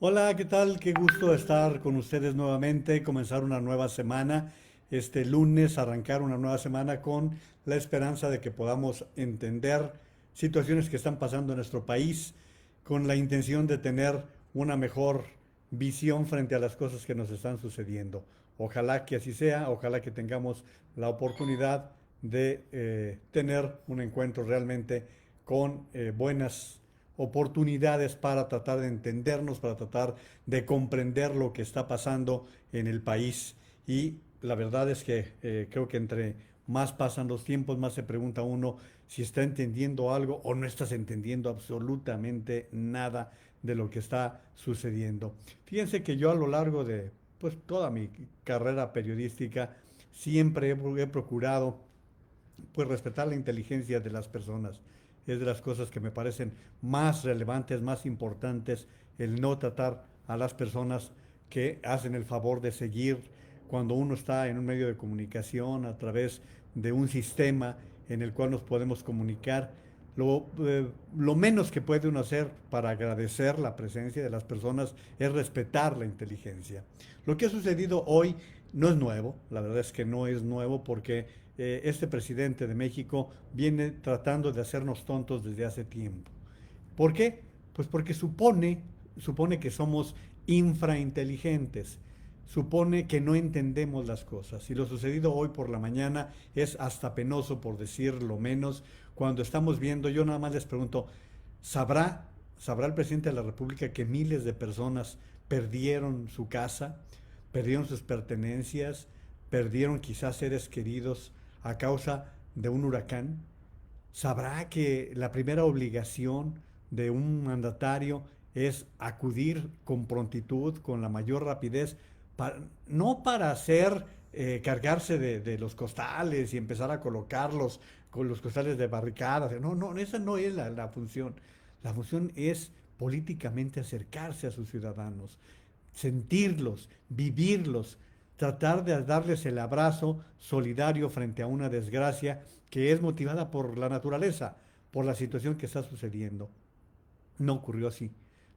Hola, ¿qué tal? Qué gusto estar con ustedes nuevamente, comenzar una nueva semana, este lunes arrancar una nueva semana con la esperanza de que podamos entender situaciones que están pasando en nuestro país, con la intención de tener una mejor visión frente a las cosas que nos están sucediendo. Ojalá que así sea, ojalá que tengamos la oportunidad de tener un encuentro realmente con buenas oportunidades para tratar de entendernos, para tratar de comprender lo que está pasando en el país. Y la verdad es que creo que entre más pasan los tiempos, más se pregunta uno si está entendiendo algo o no estás entendiendo absolutamente nada de lo que está sucediendo. Fíjense que yo a lo largo de pues toda mi carrera periodística siempre he procurado pues respetar la inteligencia de las personas. Es de las cosas que me parecen más relevantes, más importantes, el no tratar a las personas que hacen el favor de seguir cuando uno está en un medio de comunicación a través de un sistema en el cual nos podemos comunicar. Lo menos que puede uno hacer para agradecer la presencia de las personas es respetar la inteligencia. Lo que ha sucedido hoy no es nuevo, la verdad es que no es nuevo porque este presidente de México viene tratando de hacernos tontos desde hace tiempo. ¿Por qué? Pues porque supone que somos infrainteligentes, supone que no entendemos las cosas. Y lo sucedido hoy por la mañana es hasta penoso, por decir lo menos, cuando estamos viendo, yo nada más les pregunto, ¿sabrá el presidente de la República que miles de personas perdieron su casa, perdieron sus pertenencias, perdieron quizás seres queridos a causa de un huracán? ¿Sabrá que la primera obligación de un mandatario es acudir con prontitud, con la mayor rapidez, no para hacer, cargarse de los costales y empezar a colocarlos con los costales de barricadas? No, no, esa no es la función. La función es políticamente acercarse a sus ciudadanos, sentirlos, vivirlos, tratar de darles el abrazo solidario frente a una desgracia que es motivada por la naturaleza, por la situación que está sucediendo. No ocurrió así.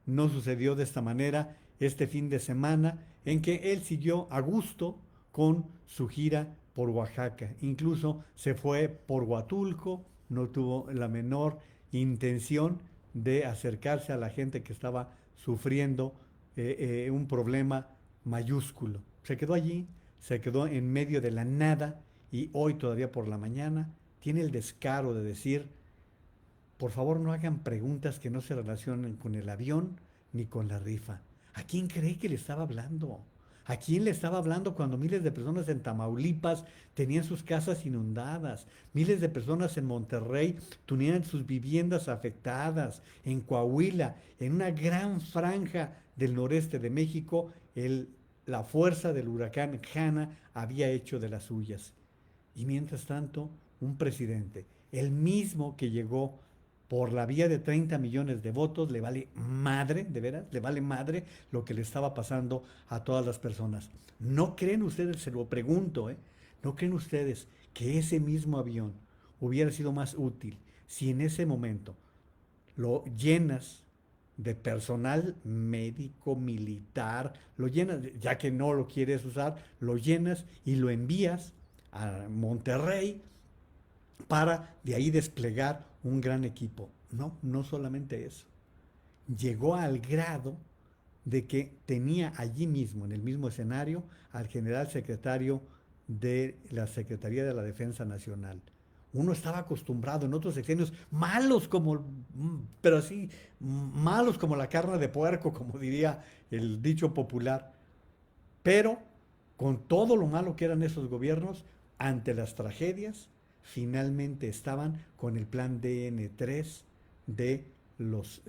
No sucedió de esta manera este fin de semana en que él siguió a gusto con su gira por Oaxaca. Incluso se fue por Huatulco, no tuvo la menor intención de acercarse a la gente que estaba sufriendo un problema mayúsculo. Se quedó allí, se quedó en medio de la nada y hoy todavía por la mañana tiene el descaro de decir, por favor, no hagan preguntas que no se relacionen con el avión ni con la rifa. ¿A quién cree que le estaba hablando? ¿A quién le estaba hablando cuando miles de personas en Tamaulipas tenían sus casas inundadas? Miles de personas en Monterrey tenían sus viviendas afectadas. En Coahuila, en una gran franja del noreste de México, la fuerza del huracán Hanna había hecho de las suyas. Y mientras tanto, un presidente, el mismo que llegó por la vía de 30 millones de votos, le vale madre, de veras, le vale madre lo que le estaba pasando a todas las personas. ¿No creen ustedes, se lo pregunto, ¿no creen ustedes que ese mismo avión hubiera sido más útil si en ese momento lo llenas de personal médico, militar, lo llenas, ya que no lo quieres usar, lo llenas y lo envías a Monterrey para de ahí desplegar un gran equipo? No, no solamente eso. Llegó al grado de que tenía allí mismo, en el mismo escenario, al general secretario de la Secretaría de la Defensa Nacional. Uno estaba acostumbrado en otros sexenios, malos como, pero así, malos como la carne de puerco, como diría el dicho popular, pero con todo lo malo que eran esos gobiernos, ante las tragedias, finalmente estaban con el plan DN3 de los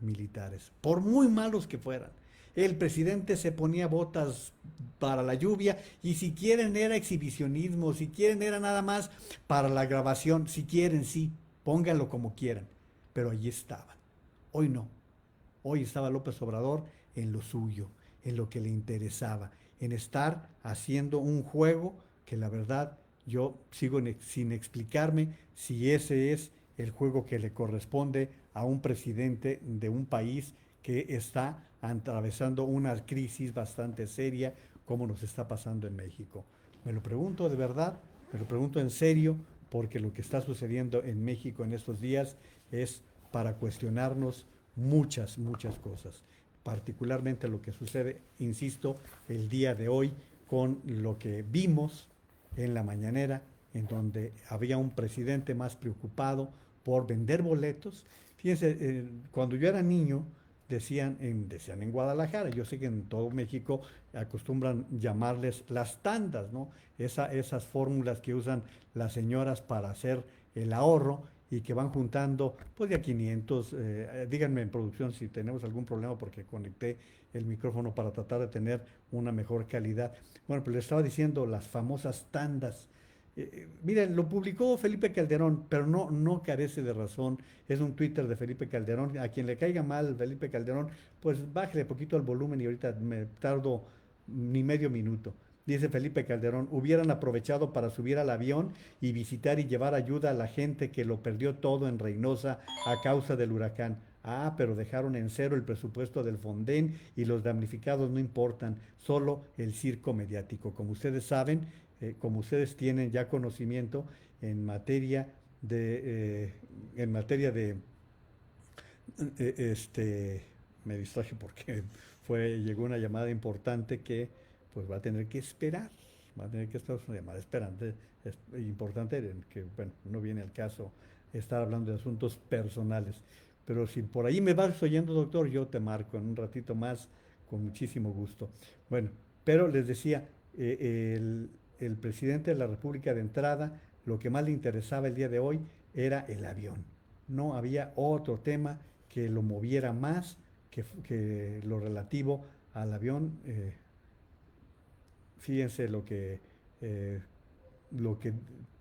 militares, por muy malos que fueran. El presidente se ponía botas para la lluvia y si quieren era exhibicionismo, si quieren era nada más para la grabación, si quieren sí, pónganlo como quieran, pero allí estaban. Hoy no. Hoy estaba López Obrador en lo suyo, en lo que le interesaba, en estar haciendo un juego que la verdad yo sigo sin explicarme si ese es el juego que le corresponde a un presidente de un país que está atravesando una crisis bastante seria como nos está pasando en México. Me lo pregunto de verdad, me lo pregunto en serio, porque lo que está sucediendo en México en estos días es para cuestionarnos muchas, muchas cosas. Particularmente lo que sucede, insisto, el día de hoy con lo que vimos en la mañanera, en donde había un presidente más preocupado por vender boletos. Fíjense, cuando yo era niño, decían en Guadalajara, yo sé que en todo México acostumbran llamarles las tandas, ¿no? Esas fórmulas que usan las señoras para hacer el ahorro y que van juntando, pues de a 500, díganme en producción si tenemos algún problema porque conecté el micrófono para tratar de tener una mejor calidad. Bueno, pues le estaba diciendo las famosas tandas. Miren, lo publicó Felipe Calderón, pero no carece de razón. Es un Twitter de Felipe Calderón. A quien le caiga mal Felipe Calderón, pues bájale poquito al volumen y ahorita me tardo ni medio minuto. Dice Felipe Calderón, hubieran aprovechado para subir al avión y visitar y llevar ayuda a la gente que lo perdió todo en Reynosa a causa del huracán. Ah, pero dejaron en cero el presupuesto del Fonden y los damnificados no importan, solo el circo mediático. Como ustedes saben, como ustedes tienen ya conocimiento en materia de este, me distraje porque llegó una llamada importante que pues va a tener que esperar, va a tener que esperar una llamada esperante, es importante, en que bueno, no viene al caso estar hablando de asuntos personales. Pero si por ahí me vas oyendo, doctor, yo te marco en un ratito más con muchísimo gusto. Bueno, pero les decía, el presidente de la República de entrada, lo que más le interesaba el día de hoy era el avión. No había otro tema que lo moviera más que lo relativo al avión. Fíjense eh, lo que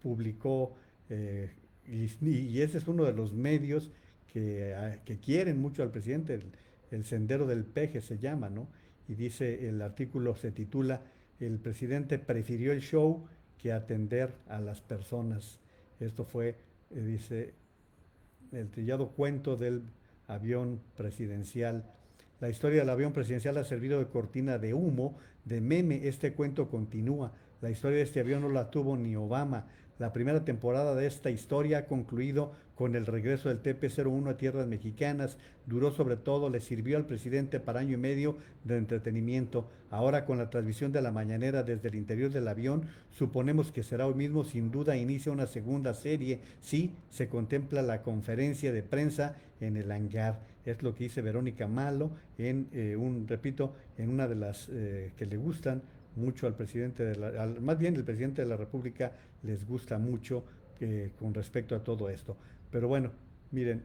publicó, y ese es uno de los medios que quieren mucho al presidente, el Sendero del Peje se llama, ¿no? Y dice, el artículo se titula, el presidente prefirió el show que atender a las personas. Esto fue, dice, el trillado cuento del avión presidencial. La historia del avión presidencial ha servido de cortina de humo, de meme. Este cuento continúa. La historia de este avión no la tuvo ni Obama. La primera temporada de esta historia ha concluido con el regreso del TP-01 a tierras mexicanas. Duró sobre todo, le sirvió al presidente para año y medio de entretenimiento. Ahora con la transmisión de la mañanera desde el interior del avión, suponemos que será hoy mismo, sin duda inicia una segunda serie. Sí, se contempla la conferencia de prensa en el hangar. Es lo que dice Verónica Malo en repito, en una de las que le gustan mucho al presidente más bien el presidente de la República les gusta mucho con respecto a todo esto. Pero bueno, miren,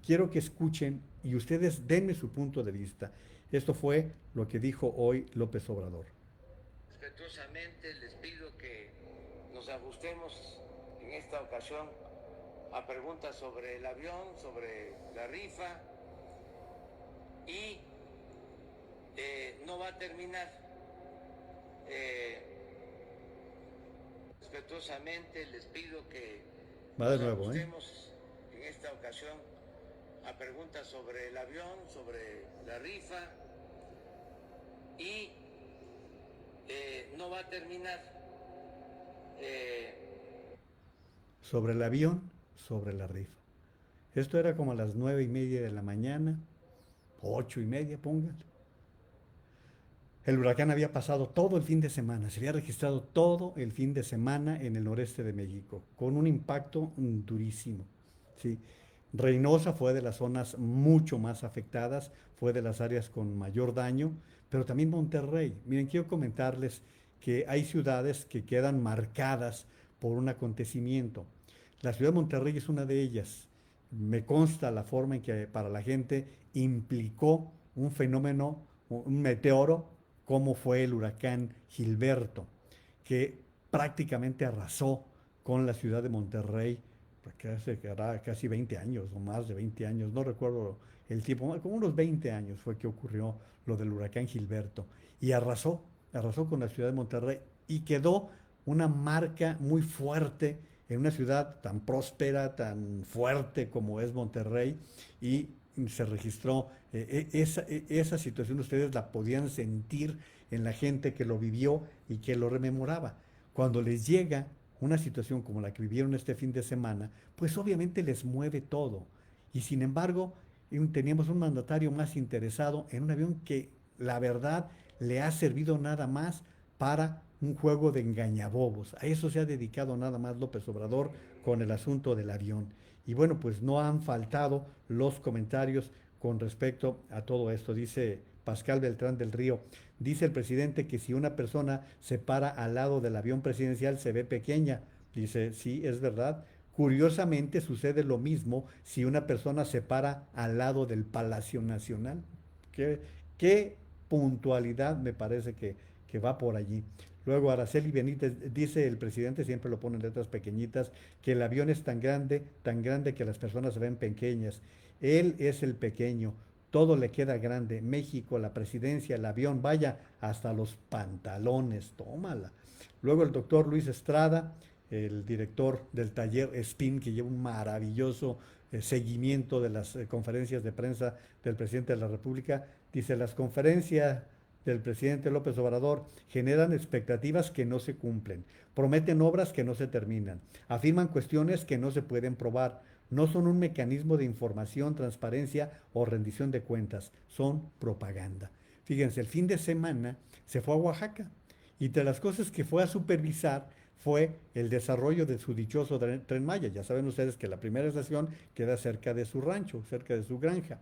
quiero que escuchen y ustedes denme su punto de vista. Esto fue lo que dijo hoy López Obrador. Respetuosamente les pido que nos ajustemos en esta ocasión a preguntas sobre el avión, sobre la rifa y no va a terminar. Respetuosamente les pido que Va de nos nuevo, ajustemos en esta ocasión a preguntas sobre el avión, sobre la rifa y no va a terminar. Sobre el avión, sobre la rifa. Esto era como a las 9:30 de la mañana, 8:30, póngale. El huracán había pasado todo el fin de semana, se había registrado todo el fin de semana en el noreste de México, con un impacto durísimo. ¿Sí? Reynosa fue de las zonas mucho más afectadas, fue de las áreas con mayor daño, pero también Monterrey. Miren, quiero comentarles que hay ciudades que quedan marcadas por un acontecimiento. La ciudad de Monterrey es una de ellas. Me consta la forma en que para la gente implicó un fenómeno, un meteoro, como fue el huracán Gilberto, que prácticamente arrasó con la ciudad de Monterrey, porque hace casi 20 años o más de 20 años, no recuerdo el tiempo, como unos 20 años fue que ocurrió lo del huracán Gilberto, y arrasó con la ciudad de Monterrey y quedó una marca muy fuerte en una ciudad tan próspera, tan fuerte como es Monterrey, y se registró Esa situación ustedes la podían sentir en la gente que lo vivió y que lo rememoraba. Cuando les llega una situación como la que vivieron este fin de semana, pues obviamente les mueve todo. Y sin embargo, teníamos un mandatario más interesado en un avión que la verdad le ha servido nada más para un juego de engañabobos. A eso se ha dedicado nada más López Obrador con el asunto del avión. Y bueno, pues no han faltado los comentarios con respecto a todo esto. Dice Pascal Beltrán del Río, dice el presidente que si una persona se para al lado del avión presidencial se ve pequeña. Dice, sí, es verdad. Curiosamente sucede lo mismo si una persona se para al lado del Palacio Nacional. ¿Qué, qué puntualidad me parece que va por allí? Luego Araceli Benítez dice el presidente, siempre lo pone en letras pequeñitas, que el avión es tan grande que las personas se ven pequeñas. Él es el pequeño, todo le queda grande. México, la presidencia, el avión, vaya, hasta los pantalones, tómala. Luego el doctor Luis Estrada, el director del taller SPIN, que lleva un maravilloso seguimiento de las conferencias de prensa del presidente de la República, dice, las conferencias del presidente López Obrador generan expectativas que no se cumplen, prometen obras que no se terminan, afirman cuestiones que no se pueden probar, no son un mecanismo de información, transparencia o rendición de cuentas, son propaganda. Fíjense, el fin de semana se fue a Oaxaca y de las cosas que fue a supervisar fue el desarrollo de su dichoso Tren Maya. Ya saben ustedes que la primera estación queda cerca de su rancho, cerca de su granja.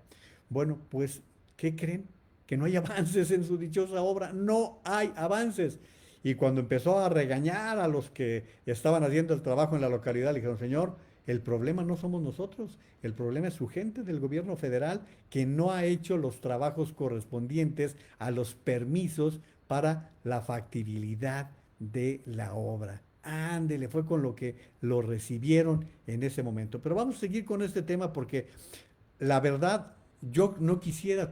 Bueno, pues, ¿qué creen? Que no hay avances en su dichosa obra, no hay avances. Y cuando empezó a regañar a los que estaban haciendo el trabajo en la localidad, le dijeron, señor, el problema no somos nosotros, el problema es su gente del gobierno federal que no ha hecho los trabajos correspondientes a los permisos para la factibilidad de la obra. Ándele, fue con lo que lo recibieron en ese momento. Pero vamos a seguir con este tema porque la verdad, yo no quisiera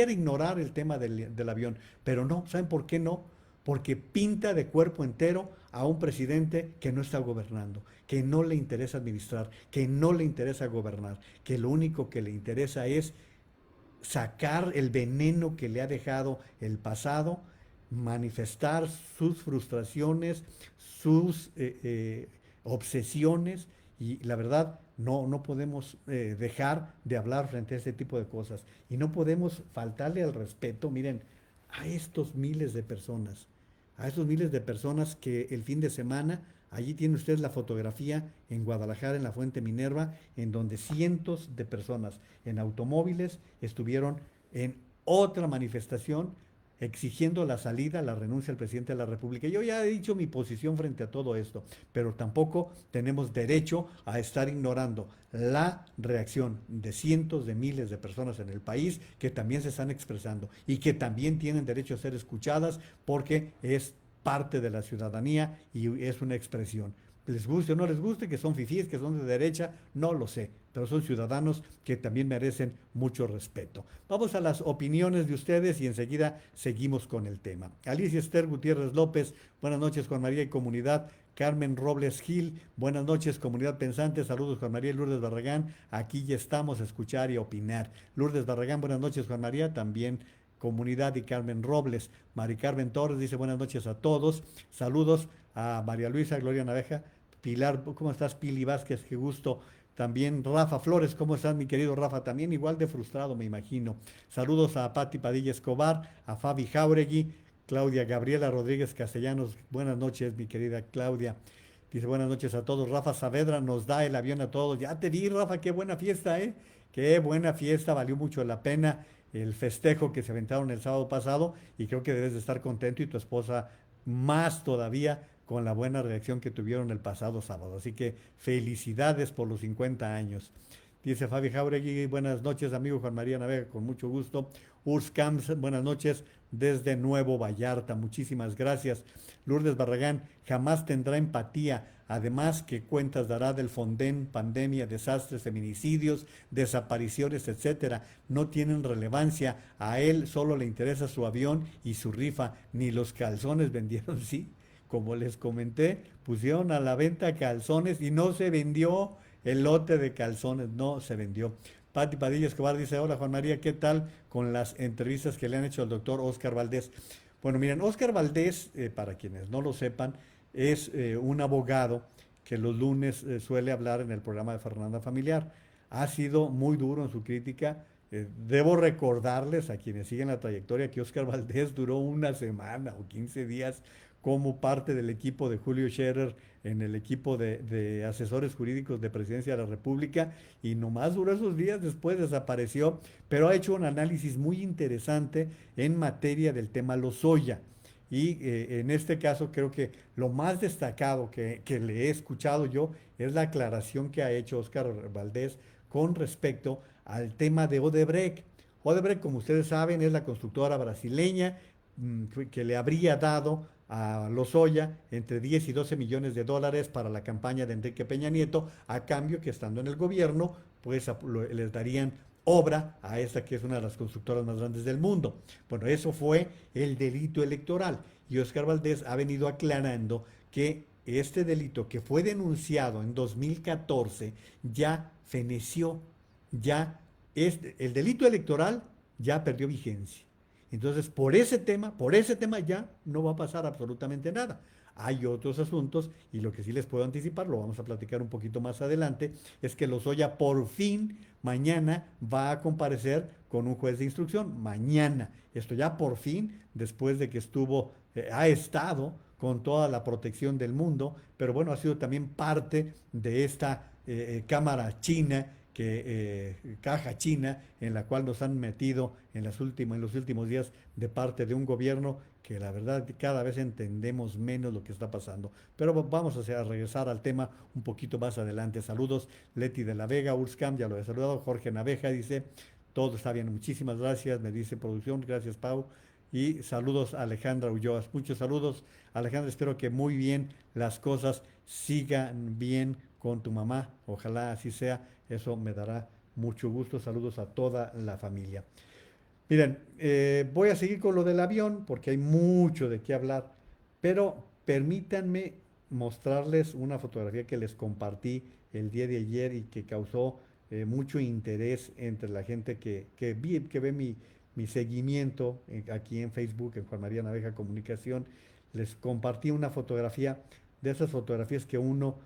ignorar el tema del avión, pero no, ¿saben por qué no? Porque pinta de cuerpo entero a un presidente que no está gobernando, que no le interesa administrar, que no le interesa gobernar, que lo único que le interesa es sacar el veneno que le ha dejado el pasado, manifestar sus frustraciones, sus obsesiones y la verdad no podemos dejar de hablar frente a este tipo de cosas y no podemos faltarle al respeto, miren, a estos miles de personas, a estos miles de personas que el fin de semana, allí tiene usted la fotografía en Guadalajara, en la Fuente Minerva, en donde cientos de personas en automóviles estuvieron en otra manifestación exigiendo la salida, la renuncia al presidente de la República. Yo ya he dicho mi posición frente a todo esto, pero tampoco tenemos derecho a estar ignorando la reacción de cientos de miles de personas en el país que también se están expresando y que también tienen derecho a ser escuchadas porque es parte de la ciudadanía y es una expresión. Les guste o no les guste, que son fifís, que son de derecha, no lo sé, pero son ciudadanos que también merecen mucho respeto. Vamos a las opiniones de ustedes y enseguida seguimos con el tema. Alicia Esther Gutiérrez López, buenas noches Juan María y comunidad. Carmen Robles Gil, buenas noches comunidad pensante, saludos Juan María y Lourdes Barragán, aquí ya estamos a escuchar y a opinar. Lourdes Barragán, buenas noches Juan María, también comunidad y Carmen Robles. Mari Carmen Torres dice buenas noches a todos, saludos a María Luisa Gloria Naveja, Pilar, ¿cómo estás? Pili Vázquez, qué gusto. También Rafa Flores, ¿cómo estás, mi querido Rafa? También igual de frustrado, me imagino. Saludos a Pati Padilla Escobar, a Fabi Jauregui, Claudia Gabriela Rodríguez Castellanos. Buenas noches, mi querida Claudia. Dice buenas noches a todos. Rafa Saavedra nos da el avión a todos. Ya te vi, Rafa, qué buena fiesta, ¿eh? Qué buena fiesta, valió mucho la pena el festejo que se aventaron el sábado pasado y creo que debes de estar contento y tu esposa más todavía con la buena reacción que tuvieron el pasado sábado. Así que felicidades por los 50 años. Dice Fabi Jauregui, buenas noches, amigo Juan María Navega, con mucho gusto. Urs Camps, buenas noches desde Nuevo Vallarta, muchísimas gracias. Lourdes Barragán, jamás tendrá empatía, además que cuentas dará del Fonden, pandemia, desastres, feminicidios, desapariciones, etcétera. No tienen relevancia, a él solo le interesa su avión y su rifa, ni los calzones vendieron, sí. Como les comenté, pusieron a la venta calzones y no se vendió el lote de calzones, no se vendió. Pati Padilla Escobar dice, hola Juan María, ¿qué tal con las entrevistas que le han hecho al doctor Óscar Valdés? Bueno, miren, Óscar Valdés, para quienes no lo sepan, es un abogado que los lunes suele hablar en el programa de Fernanda Familiar. Ha sido muy duro en su crítica. Debo recordarles a quienes siguen la trayectoria que Óscar Valdés duró una semana o 15 días como parte del equipo de Julio Scherer en el equipo de asesores jurídicos de Presidencia de la República y nomás duró esos días, después desapareció, pero ha hecho un análisis muy interesante en materia del tema Lozoya. Y en este caso creo que lo más destacado que le he escuchado yo es la aclaración que ha hecho Óscar Valdés con respecto al tema de Odebrecht. Odebrecht, como ustedes saben, es la constructora brasileña que le habría dado a Lozoya entre 10 y 12 millones de dólares para la campaña de Enrique Peña Nieto, a cambio que estando en el gobierno, pues les darían obra a esta que es una de las constructoras más grandes del mundo. Bueno, eso fue el delito electoral y Óscar Valdés ha venido aclarando que este delito que fue denunciado en 2014 ya feneció, ya el delito electoral ya perdió vigencia. Entonces, por ese tema ya no va a pasar absolutamente nada. Hay otros asuntos y lo que sí les puedo anticipar, lo vamos a platicar un poquito más adelante, es que Lozoya por fin mañana va a comparecer con un juez de instrucción. Mañana. Esto ya por fin, después de que ha estado con toda la protección del mundo, pero bueno, ha sido también parte de esta cámara china caja china en la cual nos han metido en los últimos días de parte de un gobierno que la verdad cada vez entendemos menos lo que está pasando. Pero vamos a regresar al tema un poquito más adelante. Saludos, Leti de la Vega, Urscam, ya lo he saludado. Jorge Naveja dice, todo está bien, muchísimas gracias, me dice producción, gracias Pau. Y saludos a Alejandra Ulloas, muchos saludos. Alejandra, espero que muy bien las cosas sigan bien con tu mamá, ojalá así sea, eso me dará mucho gusto. Saludos a toda la familia. Miren, voy a seguir con lo del avión porque hay mucho de qué hablar, pero permítanme mostrarles una fotografía que les compartí el día de ayer y que causó mucho interés entre la gente que ve mi seguimiento aquí en Facebook, en Juan María Naveja Comunicación. Les compartí una fotografía de esas fotografías que uno,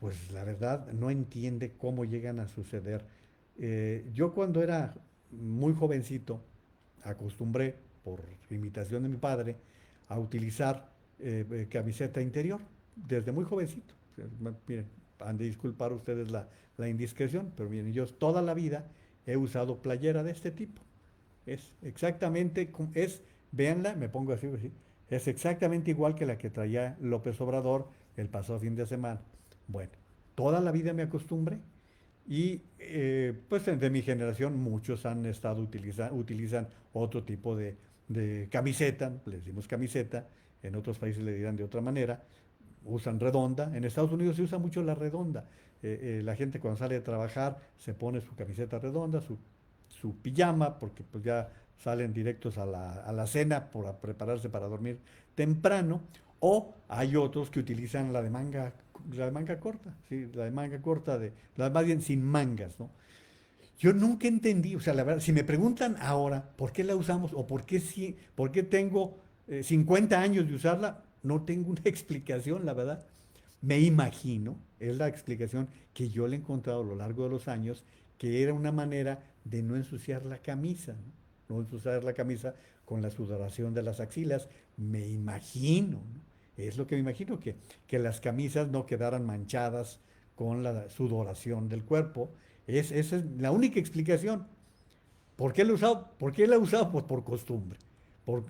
pues la verdad, no entiende cómo llegan a suceder. Yo cuando era muy jovencito, acostumbré, por imitación de mi padre, a utilizar camiseta interior, desde muy jovencito. Miren, han de disculpar ustedes la indiscreción, pero miren, yo toda la vida he usado playera de este tipo. Es exactamente, véanla, me pongo así, así, es exactamente igual que la que traía López Obrador el pasado fin de semana. Bueno, toda la vida me acostumbré y pues de mi generación muchos han estado utilizan otro tipo de camiseta, le decimos camiseta, en otros países le dirán de otra manera, usan redonda, en Estados Unidos se usa mucho la redonda. La gente cuando sale de trabajar se pone su camiseta redonda, su pijama, porque pues ya salen directos a la cena por prepararse para dormir temprano, o hay otros que utilizan la de manga corta, ¿sí? La de manga corta, más bien sin mangas, ¿no? Yo nunca entendí, o sea, la verdad, si me preguntan ahora por qué la usamos o por qué tengo 50 años de usarla, no tengo una explicación, la verdad. Me imagino, es la explicación que yo le he encontrado a lo largo de los años, que era una manera de no ensuciar la camisa, ¿no? No ensuciar la camisa con la sudoración de las axilas, me imagino, ¿no? Es lo que me imagino, que las camisas no quedaran manchadas con la sudoración del cuerpo. Esa es la única explicación. ¿Por qué la he usado? ¿Por qué la he usado? Pues por costumbre,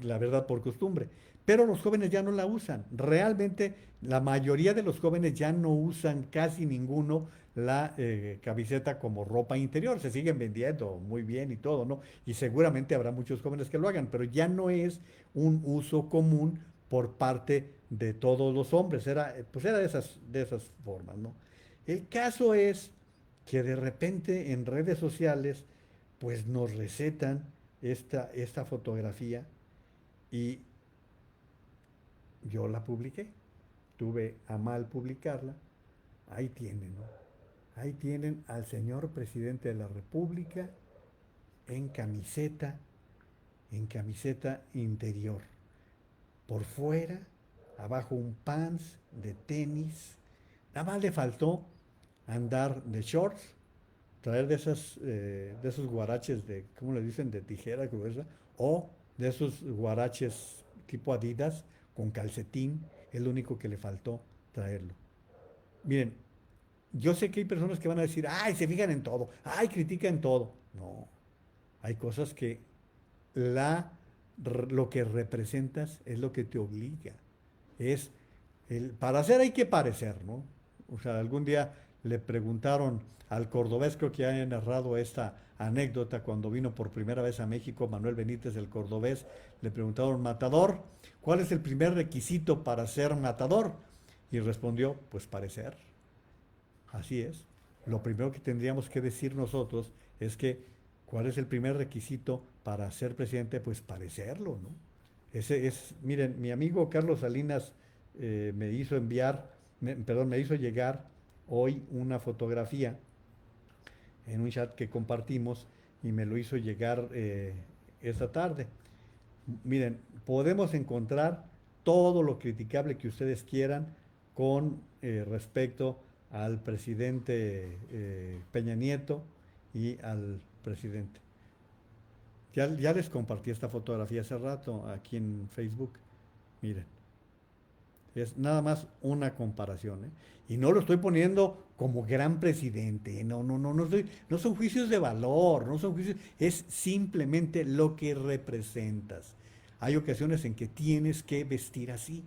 la verdad por costumbre. Pero los jóvenes ya no la usan. Realmente la mayoría de los jóvenes ya no usan casi ninguno la camiseta como ropa interior. Se siguen vendiendo muy bien y todo, ¿no? Y seguramente habrá muchos jóvenes que lo hagan, pero ya no es un uso común por parte de todos los hombres. Pues era de esas formas, ¿no? El caso es que de repente en redes sociales pues nos recetan esta fotografía y yo la publiqué. Tuve a mal publicarla. Ahí tienen, ¿no? Ahí tienen al señor presidente de la República en camiseta interior. Por fuera, abajo un pants de tenis. Nada más le faltó andar de shorts, traer de esos guaraches de, ¿cómo le dicen? De tijera, gruesa, o de esos guaraches tipo Adidas con calcetín. Es lo único que le faltó traerlo. Miren, yo sé que hay personas que van a decir, ay, se fijan en todo, ay, critican todo. No, hay cosas que lo que representas es lo que te obliga. Es para hacer hay que parecer, ¿no? O sea, algún día le preguntaron al cordobés, creo que ha narrado esta anécdota cuando vino por primera vez a México, Manuel Benítez, el cordobés, le preguntaron, matador, ¿cuál es el primer requisito para ser matador? Y respondió, pues parecer. Así es. Lo primero que tendríamos que decir nosotros es que, ¿cuál es el primer requisito para ser presidente? Pues parecerlo, ¿no? Ese es, miren, mi amigo Carlos Salinas me hizo perdón, me hizo llegar hoy una fotografía en un chat que compartimos y me lo hizo llegar esta tarde. Miren, podemos encontrar todo lo criticable que ustedes quieran con respecto al presidente Peña Nieto y al presidente. Ya les compartí esta fotografía hace rato aquí en Facebook. Miren, es nada más una comparación, ¿eh? Y no lo estoy poniendo como gran presidente. No son juicios de valor, no son juicios, es simplemente lo que representas. Hay ocasiones en que tienes que vestir así.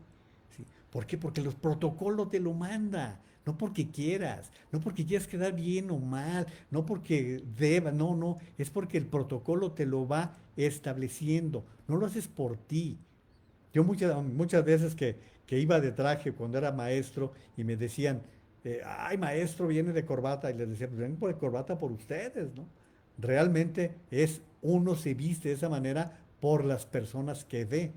¿Sí? ¿Por qué? Porque los protocolos te lo manda. No porque quieras, no porque quieras quedar bien o mal, no porque deba, no, es porque el protocolo te lo va estableciendo. No lo haces por ti. Yo muchas veces que iba de traje cuando era maestro y me decían, ay maestro, viene de corbata, y les decía, pues vengo de corbata por ustedes, ¿no? Realmente uno se viste de esa manera por las personas que ve.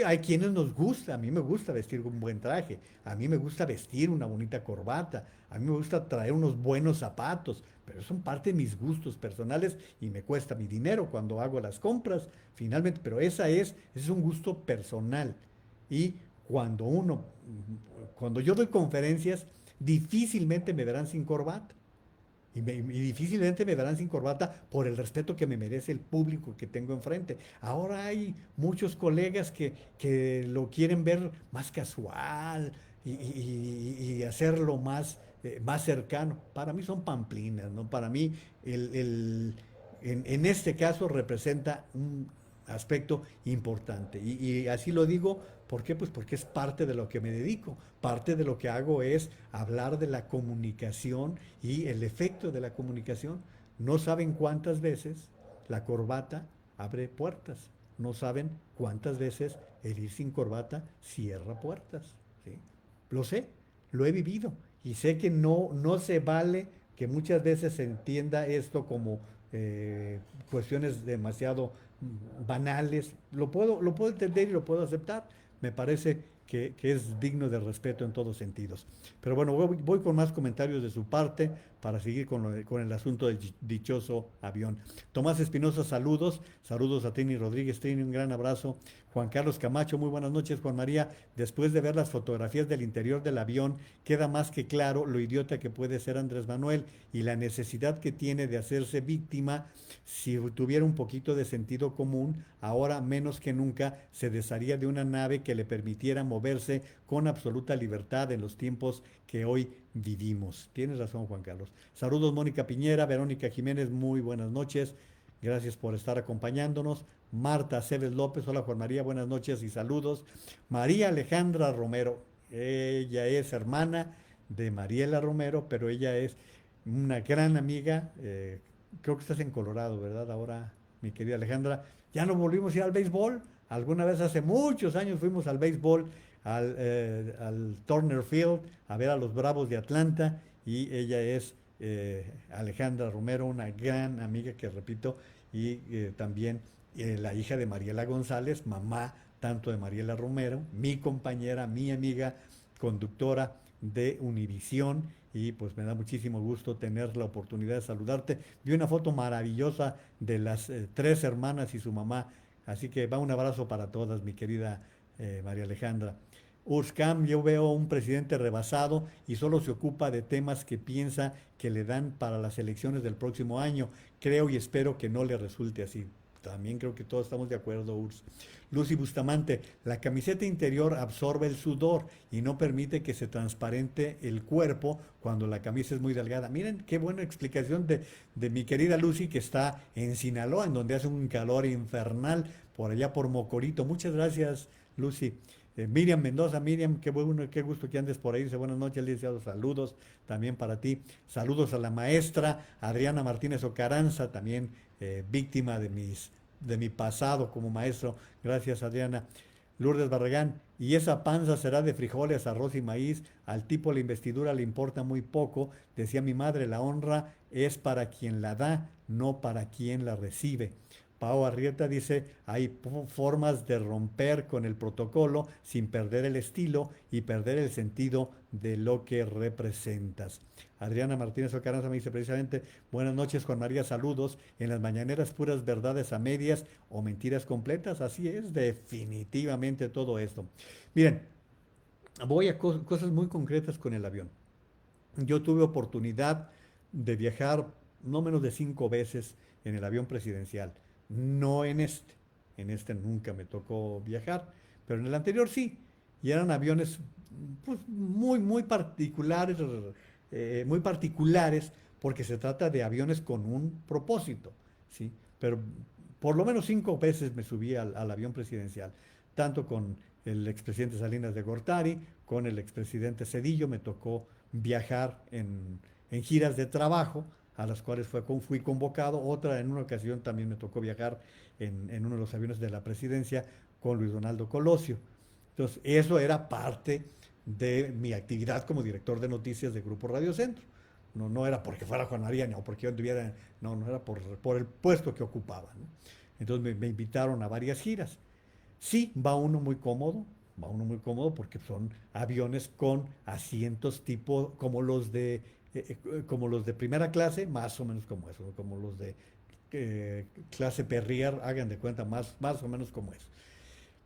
Hay quienes nos gusta, a mí me gusta vestir un buen traje, a mí me gusta vestir una bonita corbata, a mí me gusta traer unos buenos zapatos, pero son parte de mis gustos personales y me cuesta mi dinero cuando hago las compras, finalmente, pero ese es un gusto personal. Y cuando yo doy conferencias, difícilmente me verán sin corbata. Y difícilmente me verán sin corbata por el respeto que me merece el público que tengo enfrente. Ahora hay muchos colegas que lo quieren ver más casual y hacerlo más cercano. Para mí son pamplinas, ¿no? Para mí, en este caso, representa un aspecto importante. Y así lo digo, ¿por qué? Pues porque es parte de lo que me dedico. Parte de lo que hago es hablar de la comunicación y el efecto de la comunicación. No saben cuántas veces la corbata abre puertas. No saben cuántas veces el ir sin corbata cierra puertas. ¿Sí? Lo sé, lo he vivido y sé que no se vale que muchas veces se entienda esto como cuestiones demasiado banales. Lo puedo entender y lo puedo aceptar. Me parece que es digno de respeto en todos sentidos. Pero bueno, voy con más comentarios de su parte para seguir con el asunto del dichoso avión. Tomás Espinosa, saludos. Saludos a Tini Rodríguez. Tini, un gran abrazo. Juan Carlos Camacho, muy buenas noches, Juan María. Después de ver las fotografías del interior del avión, queda más que claro lo idiota que puede ser Andrés Manuel y la necesidad que tiene de hacerse víctima. Si tuviera un poquito de sentido común, ahora menos que nunca se desharía de una nave que le permitiera moverse con absoluta libertad en los tiempos que hoy vivimos. Tienes razón, Juan Carlos. Saludos, Mónica Piñera, Verónica Jiménez, muy buenas noches. Gracias por estar acompañándonos. Marta Cebes López, hola Juan María, buenas noches y saludos. María Alejandra Romero, ella es hermana de Mariela Romero, pero ella es una gran amiga. Creo que estás en Colorado, ¿verdad? Ahora, mi querida Alejandra, ya no volvimos a ir al béisbol. Alguna vez hace muchos años fuimos al béisbol, al Turner Field, a ver a los Bravos de Atlanta, y ella es Alejandra Romero, una gran amiga que repito, y también la hija de Mariela González, mamá tanto de Mariela Romero, mi compañera, mi amiga, conductora de Univisión y pues me da muchísimo gusto tener la oportunidad de saludarte. Vi una foto maravillosa de las tres hermanas y su mamá, así que va un abrazo para todas, mi querida María Alejandra. Urscam, yo veo un presidente rebasado y solo se ocupa de temas que piensa que le dan para las elecciones del próximo año. Creo y espero que no le resulte así. También creo que todos estamos de acuerdo, Urs. Lucy Bustamante, la camiseta interior absorbe el sudor y no permite que se transparente el cuerpo cuando la camisa es muy delgada. Miren qué buena explicación de mi querida Lucy, que está en Sinaloa, en donde hace un calor infernal, por allá por Mocorito. Muchas gracias, Lucy. Miriam Mendoza, Miriam, qué bueno, qué gusto que andes por ahí. Dice buenas noches, licenciado. Saludos también para ti. Saludos a la maestra Adriana Martínez Ocaranza, también víctima de mi pasado como maestro. Gracias, Adriana. Lourdes Barragán, y esa panza será de frijoles, arroz y maíz. Al tipo la investidura le importa muy poco. Decía mi madre, la honra es para quien la da, no para quien la recibe. Pau Arrieta dice, hay formas de romper con el protocolo sin perder el estilo y perder el sentido de lo que representas. Adriana Martínez Ocaranza me dice precisamente, buenas noches Juan María, saludos. En las mañaneras puras verdades a medias o mentiras completas, así es definitivamente todo esto. Miren, voy a cosas muy concretas con el avión. Yo tuve oportunidad de viajar no menos de 5 veces en el avión presidencial, no en este. En este nunca me tocó viajar, pero en el anterior sí. Y eran aviones pues, muy particulares, porque se trata de aviones con un propósito, ¿sí? Pero por lo menos 5 veces me subí al avión presidencial, tanto con el expresidente Salinas de Gortari, con el expresidente Cedillo, me tocó viajar en giras de trabajo a las cuales fui convocado. Otra, en una ocasión también me tocó viajar en uno de los aviones de la presidencia con Luis Donaldo Colosio. Entonces, eso era parte de mi actividad como director de noticias de Grupo Radio Centro. No, no era porque fuera Juan María, no porque yo anduviera, no, no era por el puesto que ocupaba, ¿no? Entonces me invitaron a varias giras. Sí, va uno muy cómodo porque son aviones con asientos tipo como los de primera clase, más o menos como eso, como los de clase Perrier, hagan de cuenta, más o menos como eso.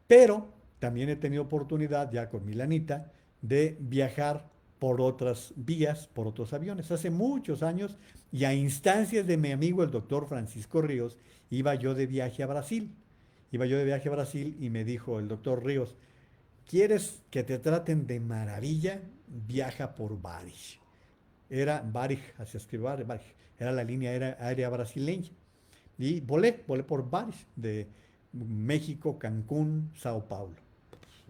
Pero también he tenido oportunidad, ya con Milanita, de viajar por otras vías, por otros aviones. Hace muchos años, y a instancias de mi amigo el doctor Francisco Ríos, iba yo de viaje a Brasil. Iba yo de viaje a Brasil y me dijo el doctor Ríos, ¿quieres que te traten de maravilla? Viaja por Varig. Era Varig, así se escribe Varig, era la línea aérea brasileña. Y volé por Varig, de México, Cancún, Sao Paulo.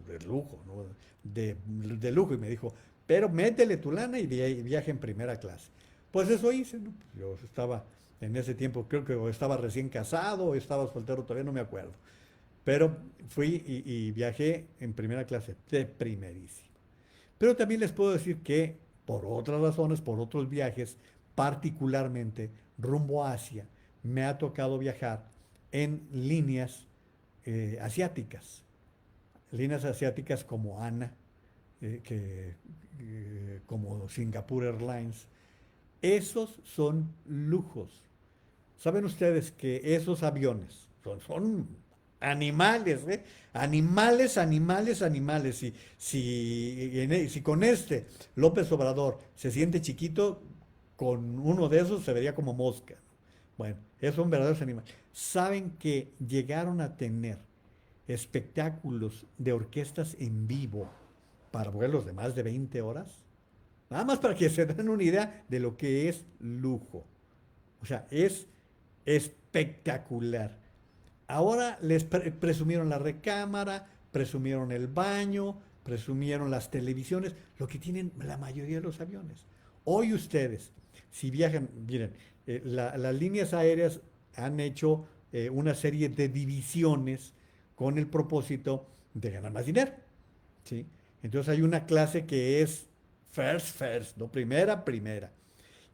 De lujo, ¿no? De lujo. Y me dijo, pero métele tu lana y viaje en primera clase. Pues eso hice, ¿no? Yo estaba en ese tiempo, creo que o estaba recién casado o estaba soltero, todavía no me acuerdo. Pero fui y viajé en primera clase, de primerísimo. Pero también les puedo decir que por otras razones, por otros viajes, particularmente rumbo a Asia, me ha tocado viajar en asiáticas. Líneas asiáticas como ANA, como Singapore Airlines. Esos son lujos. ¿Saben ustedes que esos aviones son animales, ¿eh? Animales, animales, animales. Si con este López Obrador se siente chiquito, con uno de esos se vería como mosca. Bueno, esos son verdaderos animales. ¿Saben que llegaron a tener espectáculos de orquestas en vivo para vuelos de más de 20 horas? Nada más para que se den una idea de lo que es lujo. O sea, es espectacular. Ahora les presumieron la recámara, presumieron el baño, presumieron las televisiones, lo que tienen la mayoría de los aviones. Hoy ustedes, si viajan, miren, las líneas aéreas han hecho una serie de divisiones con el propósito de ganar más dinero, ¿sí? Entonces hay una clase que es first, ¿no? Primera, primera.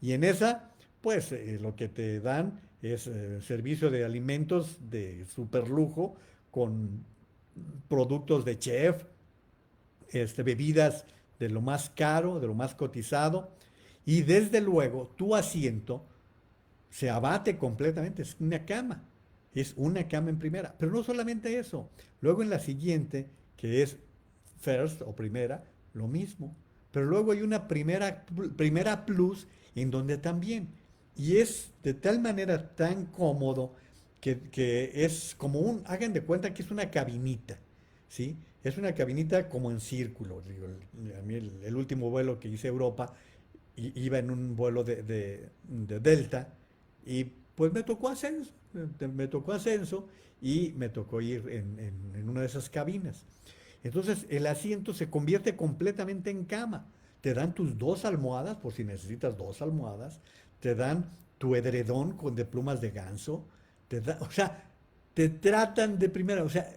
Y en esa, pues lo que te dan es servicio de alimentos de super lujo con productos de chef, bebidas de lo más caro, de lo más cotizado. Y desde luego tu asiento se abate completamente, es una cama en primera. Pero no solamente eso, luego en la siguiente, que es first o primera, lo mismo. Pero luego hay una primera plus en donde también. Y es de tal manera tan cómodo que es como hagan de cuenta que es una cabinita, ¿sí? Es una cabinita como en círculo. Digo, a mí el último vuelo que hice a Europa, iba en un vuelo de Delta y pues me tocó ascenso y me tocó ir en una de esas cabinas. Entonces el asiento se convierte completamente en cama. Te dan tus dos almohadas, por si necesitas dos almohadas, te dan tu edredón de plumas de ganso, o sea, te tratan de primera, o sea,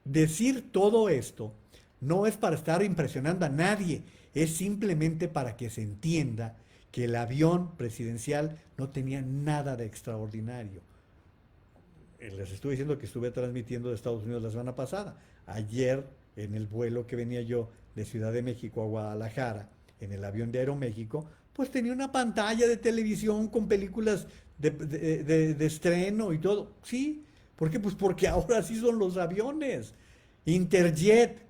decir todo esto no es para estar impresionando a nadie, es simplemente para que se entienda que el avión presidencial no tenía nada de extraordinario. Les estuve diciendo que estuve transmitiendo de Estados Unidos la semana pasada. Ayer, en el vuelo que venía yo de Ciudad de México a Guadalajara, en el avión de Aeroméxico, pues tenía una pantalla de televisión con películas de estreno y todo. Sí, ¿por qué? Pues porque ahora sí son los aviones. Interjet,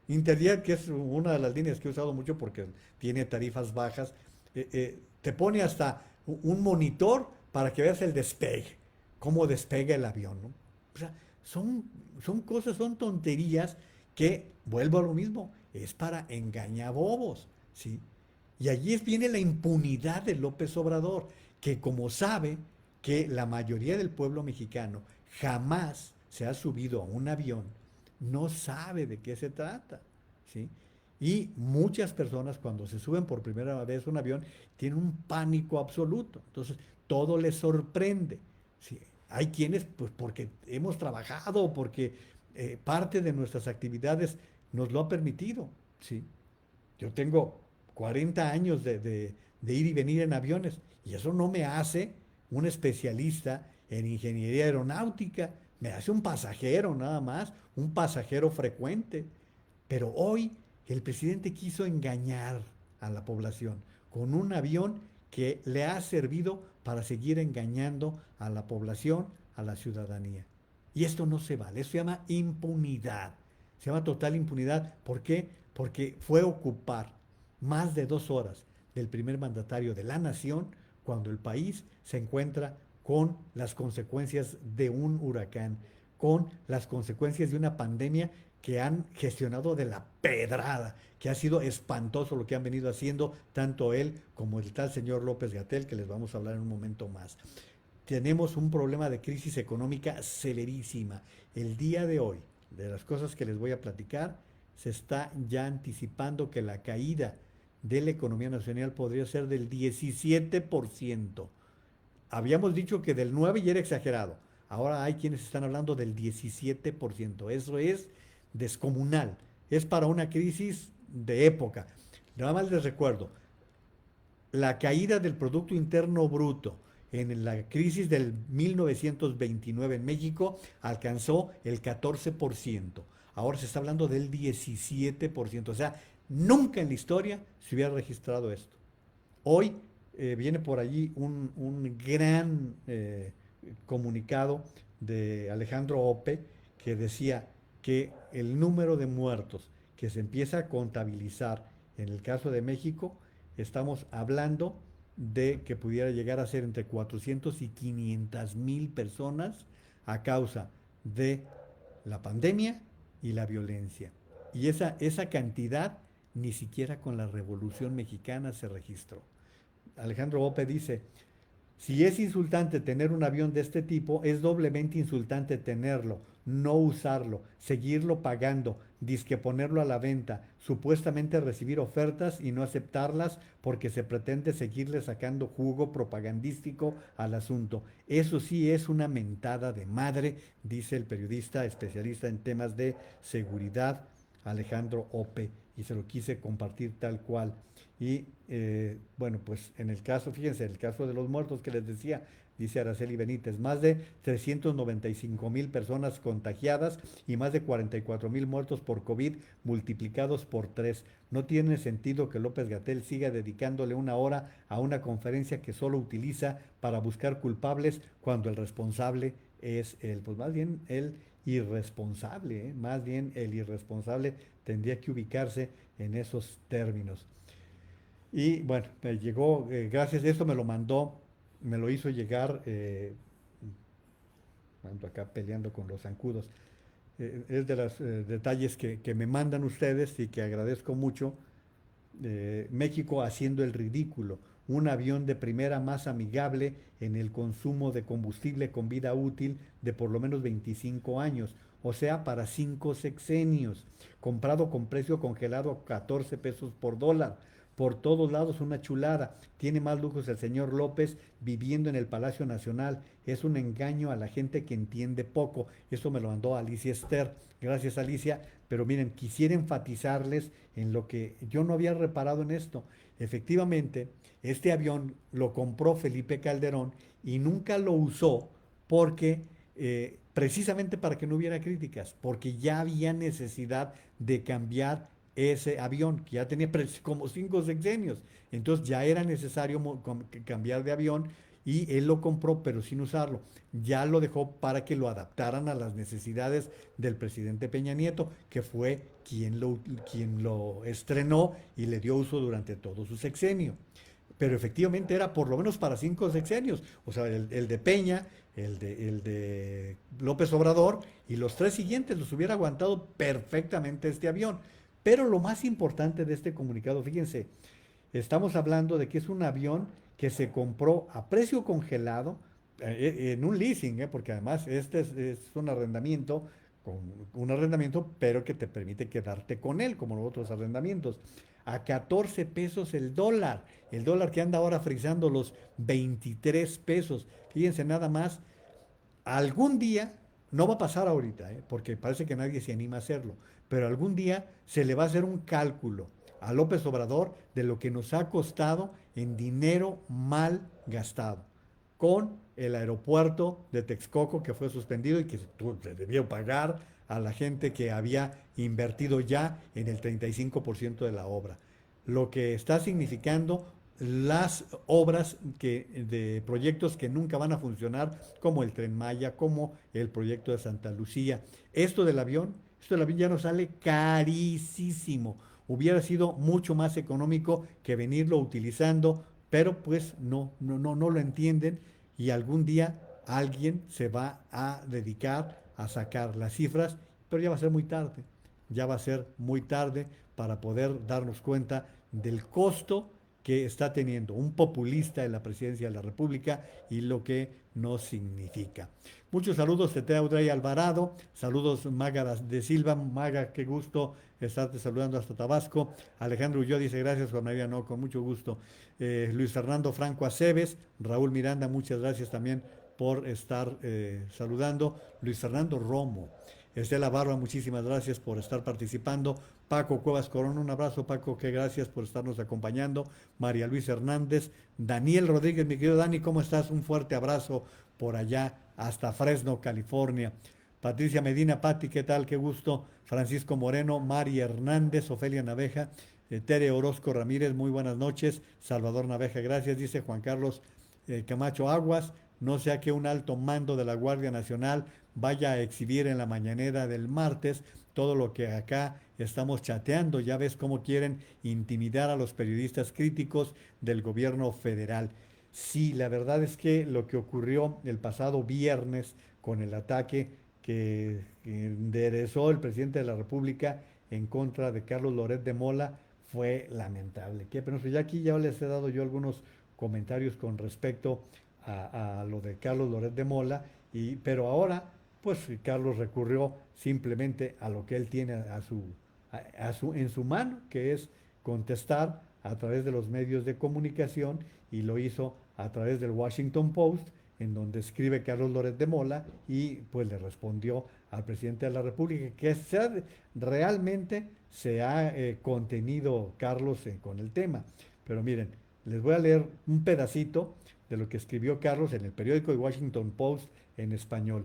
Interjet, que es una de las líneas que he usado mucho porque tiene tarifas bajas, te pone hasta un monitor para que veas el despegue, cómo despega el avión, ¿no? O sea, son, son cosas, son tonterías que, vuelvo a lo mismo, es para engañabobos, ¿sí? Y allí viene la impunidad de López Obrador, que como sabe que la mayoría del pueblo mexicano jamás se ha subido a un avión, no sabe de qué se trata, ¿sí? Y muchas personas cuando se suben por primera vez a un avión tienen un pánico absoluto. Entonces, todo les sorprende. ¿Sí? Hay quienes, pues porque hemos trabajado, porque parte de nuestras actividades nos lo ha permitido. ¿Sí? Yo tengo 40 años de ir y venir en aviones y eso no me hace un especialista en ingeniería aeronáutica, me hace un pasajero nada más, un pasajero frecuente. Pero hoy el presidente quiso engañar a la población con un avión que le ha servido para seguir engañando a la población, a la ciudadanía. Y esto no se vale, eso se llama impunidad, se llama total impunidad. ¿Por qué? Porque fue ocupar más de 2 horas del primer mandatario de la nación cuando el país se encuentra con las consecuencias de un huracán, con las consecuencias de una pandemia que han gestionado de la pedrada, que ha sido espantoso lo que han venido haciendo tanto él como el tal señor López Gatell, que les vamos a hablar en un momento más. Tenemos un problema de crisis económica severísima. El día de hoy, de las cosas que les voy a platicar, se está ya anticipando que la caída de la economía nacional podría ser del 17%. Habíamos dicho que del 9% ya era exagerado. Ahora hay quienes están hablando del 17%. Eso es descomunal. Es para una crisis de época. Nada más les recuerdo, la caída del Producto Interno Bruto en la crisis del 1929 en México alcanzó el 14%. Ahora se está hablando del 17%. O sea, nunca en la historia se hubiera registrado esto. Hoy viene por allí un gran comunicado de Alejandro Ope que decía que el número de muertos que se empieza a contabilizar en el caso de México, estamos hablando de que pudiera llegar a ser entre 400 y 500 mil personas a causa de la pandemia y la violencia. Y esa cantidad ni siquiera con la Revolución Mexicana se registró. Alejandro Ope dice, si es insultante tener un avión de este tipo, es doblemente insultante tenerlo, no usarlo, seguirlo pagando, disque ponerlo a la venta, supuestamente recibir ofertas y no aceptarlas porque se pretende seguirle sacando jugo propagandístico al asunto. Eso sí es una mentada de madre, dice el periodista especialista en temas de seguridad Alejandro Ope, y se lo quise compartir tal cual. Y bueno, pues en el caso, fíjense, el caso de los muertos que les decía, dice Araceli Benítez, más de 395,000 personas contagiadas y más de 44,000 muertos por COVID multiplicados por 3. No tiene sentido que López Gatell siga dedicándole una hora a una conferencia que solo utiliza para buscar culpables cuando el responsable es él. Pues más bien el irresponsable, ¿eh? Más bien el irresponsable tendría que ubicarse en esos términos. Y bueno, me llegó, gracias a esto me lo mandó, me lo hizo llegar, ando acá peleando con los zancudos. Es de los detalles que me mandan ustedes y que agradezco mucho. México haciendo el ridículo. Un avión de primera más amigable en el consumo de combustible con vida útil de por lo menos 25 años, o sea, para 5 sexenios, comprado con precio congelado a 14 pesos por dólar. Por todos lados una chulada. Tiene más lujos el señor López viviendo en el Palacio Nacional. Es un engaño a la gente que entiende poco. Eso me lo mandó Alicia Esther. Gracias, Alicia. Pero miren, quisiera enfatizarles en lo que yo no había reparado en esto. Efectivamente, este avión lo compró Felipe Calderón y nunca lo usó porque, precisamente para que no hubiera críticas, porque ya había necesidad de cambiar ese avión, que ya tenía como 5 sexenios. Entonces ya era necesario cambiar de avión y él lo compró, pero sin usarlo. Ya lo dejó para que lo adaptaran a las necesidades del presidente Peña Nieto, que fue quien lo estrenó y le dio uso durante todo su sexenio. Pero efectivamente era por lo menos para 5 sexenios. O sea, el de Peña, el de López Obrador y los 3 siguientes los hubiera aguantado perfectamente este avión. Pero lo más importante de este comunicado, fíjense, estamos hablando de que es un avión que se compró a precio congelado, en un leasing, porque además este es un arrendamiento, con un arrendamiento, pero que te permite quedarte con él, como los otros arrendamientos. A 14 pesos el dólar que anda ahora frisando los 23 pesos. Fíjense nada más, algún día, no va a pasar ahorita, porque parece que nadie se anima a hacerlo, pero algún día se le va a hacer un cálculo a López Obrador de lo que nos ha costado en dinero mal gastado, con el aeropuerto de Texcoco que fue suspendido y que se debió pagar a la gente que había invertido ya en el 35% de la obra. Lo que está significando las obras de proyectos que nunca van a funcionar, como el Tren Maya, como el proyecto de Santa Lucía. Esto del avión ya nos sale carísimo. Hubiera sido mucho más económico que venirlo utilizando, pero pues no lo entienden y algún día alguien se va a dedicar a sacar las cifras, pero ya va a ser muy tarde. Ya va a ser muy tarde para poder darnos cuenta del costo que está teniendo un populista en la presidencia de la República y lo que no significa. Muchos saludos, Tete Audrey Alvarado, saludos Maga de Silva, Maga, qué gusto estarte saludando hasta Tabasco. Alejandro Ulloa dice gracias, Juan María, no, con mucho gusto. Luis Fernando Franco Aceves, Raúl Miranda, muchas gracias también por estar saludando. Luis Fernando Romo, Estela Barba, muchísimas gracias por estar participando. Paco Cuevas Corona, un abrazo Paco, que gracias por estarnos acompañando. María Luisa Hernández, Daniel Rodríguez, mi querido Dani, ¿cómo estás? Un fuerte abrazo por allá hasta Fresno, California. Patricia Medina, Pati, ¿qué tal? Qué gusto. Francisco Moreno, Mari Hernández, Ofelia Naveja, Tere Orozco Ramírez, muy buenas noches. Salvador Naveja, gracias. Dice Juan Carlos Camacho Aguas, no sea que un alto mando de la Guardia Nacional vaya a exhibir en la mañanera del martes todo lo que acá estamos chateando. Ya ves cómo quieren intimidar a los periodistas críticos del gobierno federal. Sí, la verdad es que lo que ocurrió el pasado viernes con el ataque que enderezó el presidente de la República en contra de Carlos Loret de Mola fue lamentable. Qué penoso. Ya aquí ya les he dado yo algunos comentarios con respecto a lo de Carlos Loret de Mola, pero ahora pues Carlos recurrió simplemente a lo que él tiene en su mano, que es contestar a través de los medios de comunicación, y lo hizo a través del Washington Post, en donde escribe Carlos Loret de Mola y pues le respondió al presidente de la República, que realmente se ha contenido Carlos con el tema. Pero miren, les voy a leer un pedacito de lo que escribió Carlos en el periódico The Washington Post en español.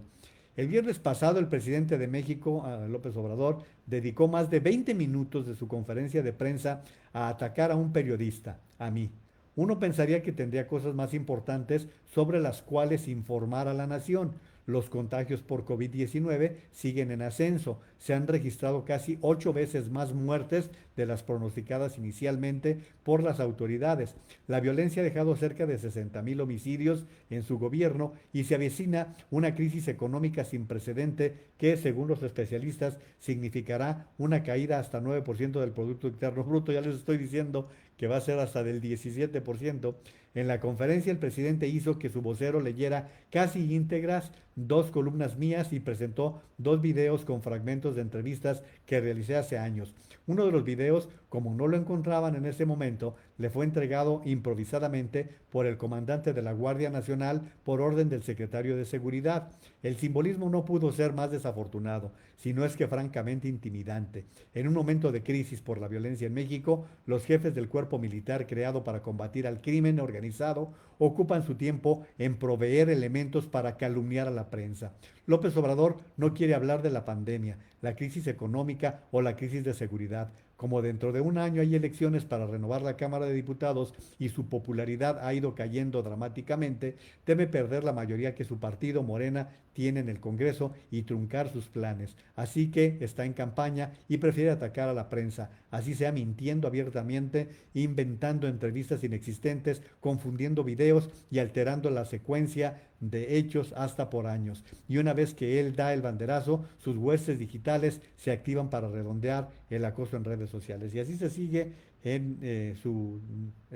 El viernes pasado, el presidente de México, López Obrador, dedicó más de 20 minutos de su conferencia de prensa a atacar a un periodista, a mí. Uno pensaría que tendría cosas más importantes sobre las cuales informar a la nación. Los contagios por COVID-19 siguen en ascenso. Se han registrado casi 8 veces más muertes de las pronosticadas inicialmente por las autoridades. La violencia ha dejado cerca de 60,000 homicidios en su gobierno y se avecina una crisis económica sin precedente que, según los especialistas, significará una caída hasta 9% del Producto Interno Bruto. Ya les estoy diciendo que va a ser hasta del 17%. En la conferencia, el presidente hizo que su vocero leyera casi íntegras 2 columnas mías y presentó 2 videos con fragmentos de entrevistas que realicé hace años. Uno de los videos, como no lo encontraban en ese momento, le fue entregado improvisadamente por el comandante de la Guardia Nacional por orden del secretario de Seguridad. El simbolismo no pudo ser más desafortunado, sino es que francamente intimidante. En un momento de crisis por la violencia en México, los jefes del cuerpo militar creado para combatir al crimen organizado ocupan su tiempo en proveer elementos para calumniar a la prensa. López Obrador no quiere hablar de la pandemia, la crisis económica o la crisis de seguridad. Como dentro de un año hay elecciones para renovar la Cámara de Diputados y su popularidad ha ido cayendo dramáticamente, teme perder la mayoría que su partido, Morena, tiene en el Congreso y truncar sus planes. Así que está en campaña y prefiere atacar a la prensa, así sea mintiendo abiertamente, inventando entrevistas inexistentes, confundiendo videos y alterando la secuencia de hechos hasta por años. Y una vez que él da el banderazo, sus huestes digitales se activan para redondear el acoso en redes sociales. Y así se sigue en su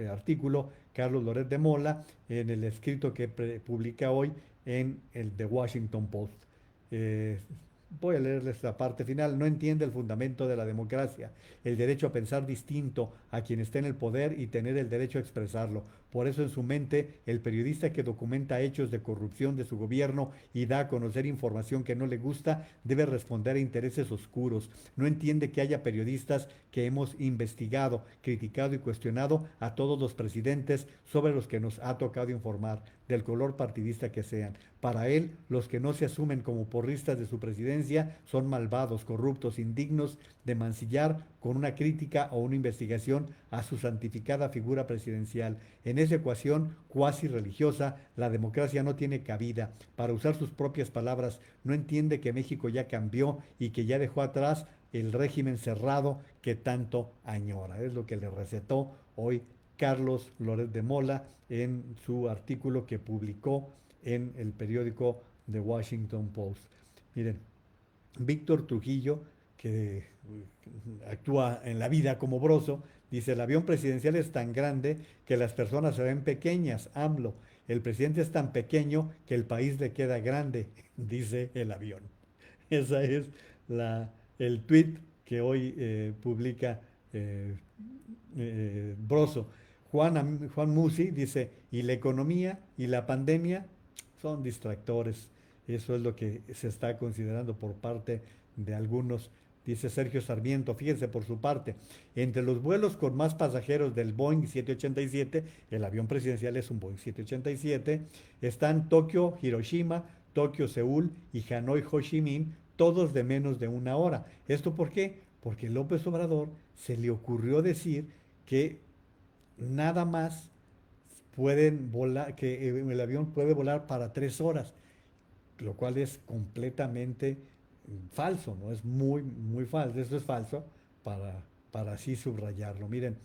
artículo Carlos Loret de Mola, en el escrito que publica hoy en el The Washington Post. Eh, Voy a leerles la parte final. No entiende el fundamento de la democracia, el derecho a pensar distinto a quien esté en el poder y tener el derecho a expresarlo. Por eso en su mente, el periodista que documenta hechos de corrupción de su gobierno y da a conocer información que no le gusta, debe responder a intereses oscuros. No entiende que haya periodistas que hemos investigado, criticado y cuestionado a todos los presidentes sobre los que nos ha tocado informar, del color partidista que sean. Para él, los que no se asumen como porristas de su presidencia son malvados, corruptos, indignos de mancillar con una crítica o una investigación a su santificada figura presidencial. En esa ecuación cuasi religiosa, la democracia no tiene cabida. Para usar sus propias palabras, no entiende que México ya cambió y que ya dejó atrás el régimen cerrado que tanto añora. Es lo que le recetó hoy Carlos Loret de Mola en su artículo que publicó en el periódico The Washington Post. Miren, Víctor Trujillo, que actúa en la vida como Broso, dice: el avión presidencial es tan grande que las personas se ven pequeñas, AMLO. El presidente es tan pequeño que el país le queda grande, dice el avión. Esa es el tweet que hoy publica eh, Broso. Juan Musi dice: y la economía y la pandemia son distractores. Eso es lo que se está considerando por parte de algunos. Dice Sergio Sarmiento, fíjense por su parte, entre los vuelos con más pasajeros del Boeing 787, el avión presidencial es un Boeing 787, están Tokio, Hiroshima, Tokio, Seúl y Hanoi, Ho Chi Minh, todos de menos de una hora. ¿Esto por qué? Porque López Obrador se le ocurrió decir que nada más pueden volar, que el avión puede volar para 3 horas, lo cual es completamente falso, ¿no? Es muy, muy falso. Esto es falso para así subrayarlo. Miren,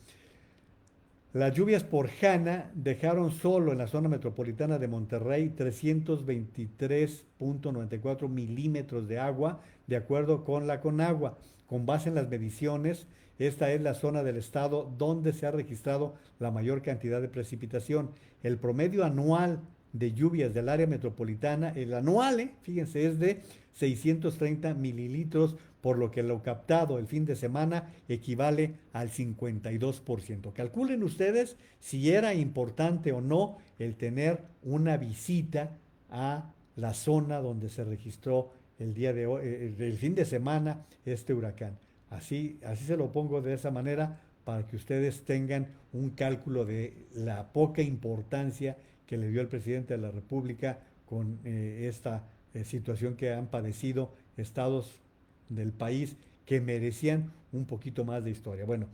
las lluvias por Hanna dejaron solo en la zona metropolitana de Monterrey 323.94 milímetros de agua, de acuerdo con la Conagua. Con base en las mediciones, esta es la zona del estado donde se ha registrado la mayor cantidad de precipitación. El promedio anual de lluvias del área metropolitana, el anual, fíjense, es de 630 mililitros, por lo que lo captado el fin de semana equivale al 52%. Calculen ustedes si era importante o no el tener una visita a la zona donde se registró el día de hoy, el fin de semana, este huracán. Así se lo pongo de esa manera para que ustedes tengan un cálculo de la poca importancia que le dio el presidente de la República con esta situación que han padecido estados del país que merecían un poquito más de historia. Bueno,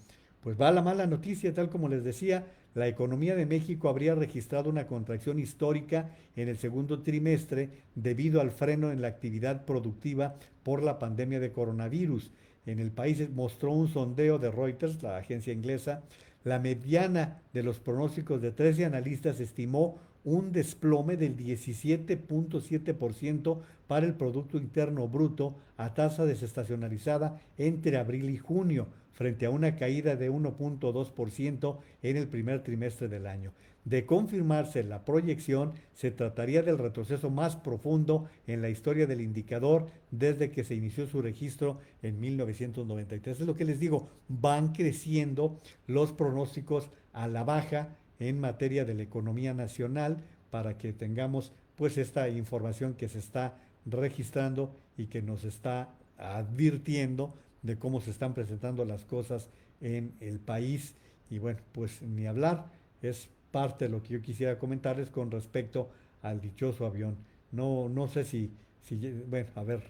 pues va la mala noticia, tal como les decía, la economía de México habría registrado una contracción histórica en el segundo trimestre debido al freno en la actividad productiva por la pandemia de coronavirus. En el país mostró un sondeo de Reuters, la agencia inglesa, la mediana de los pronósticos de 13 analistas estimó un desplome del 17.7% para el Producto Interno Bruto a tasa desestacionalizada entre abril y junio, frente a una caída de 1.2% en el primer trimestre del año. De confirmarse la proyección, se trataría del retroceso más profundo en la historia del indicador desde que se inició su registro en 1993. Es lo que les digo, van creciendo los pronósticos a la baja en materia de la economía nacional para que tengamos pues esta información que se está registrando y que nos está advirtiendo de cómo se están presentando las cosas en el país. Y bueno, pues ni hablar, es parte de lo que yo quisiera comentarles con respecto al dichoso avión. No sé bueno, a ver,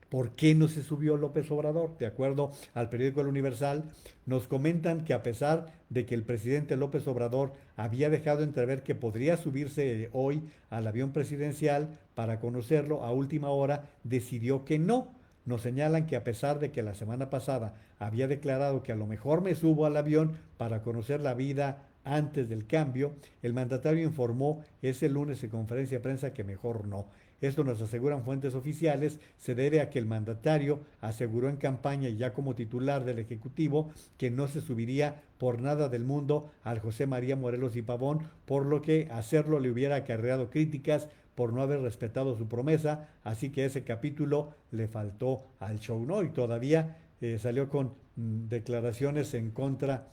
¿por qué no se subió López Obrador? De acuerdo al periódico El Universal, nos comentan que a pesar de que el presidente López Obrador había dejado entrever que podría subirse hoy al avión presidencial para conocerlo, a última hora decidió que no. Nos señalan que a pesar de que la semana pasada había declarado que a lo mejor me subo al avión para conocer la vida antes del cambio, el mandatario informó ese lunes en conferencia de prensa que mejor no. Esto nos aseguran fuentes oficiales, se debe a que el mandatario aseguró en campaña y ya como titular del Ejecutivo que no se subiría por nada del mundo al José María Morelos y Pavón, por lo que hacerlo le hubiera acarreado críticas por no haber respetado su promesa, así que ese capítulo le faltó al show, ¿no? Y todavía salió con declaraciones en contra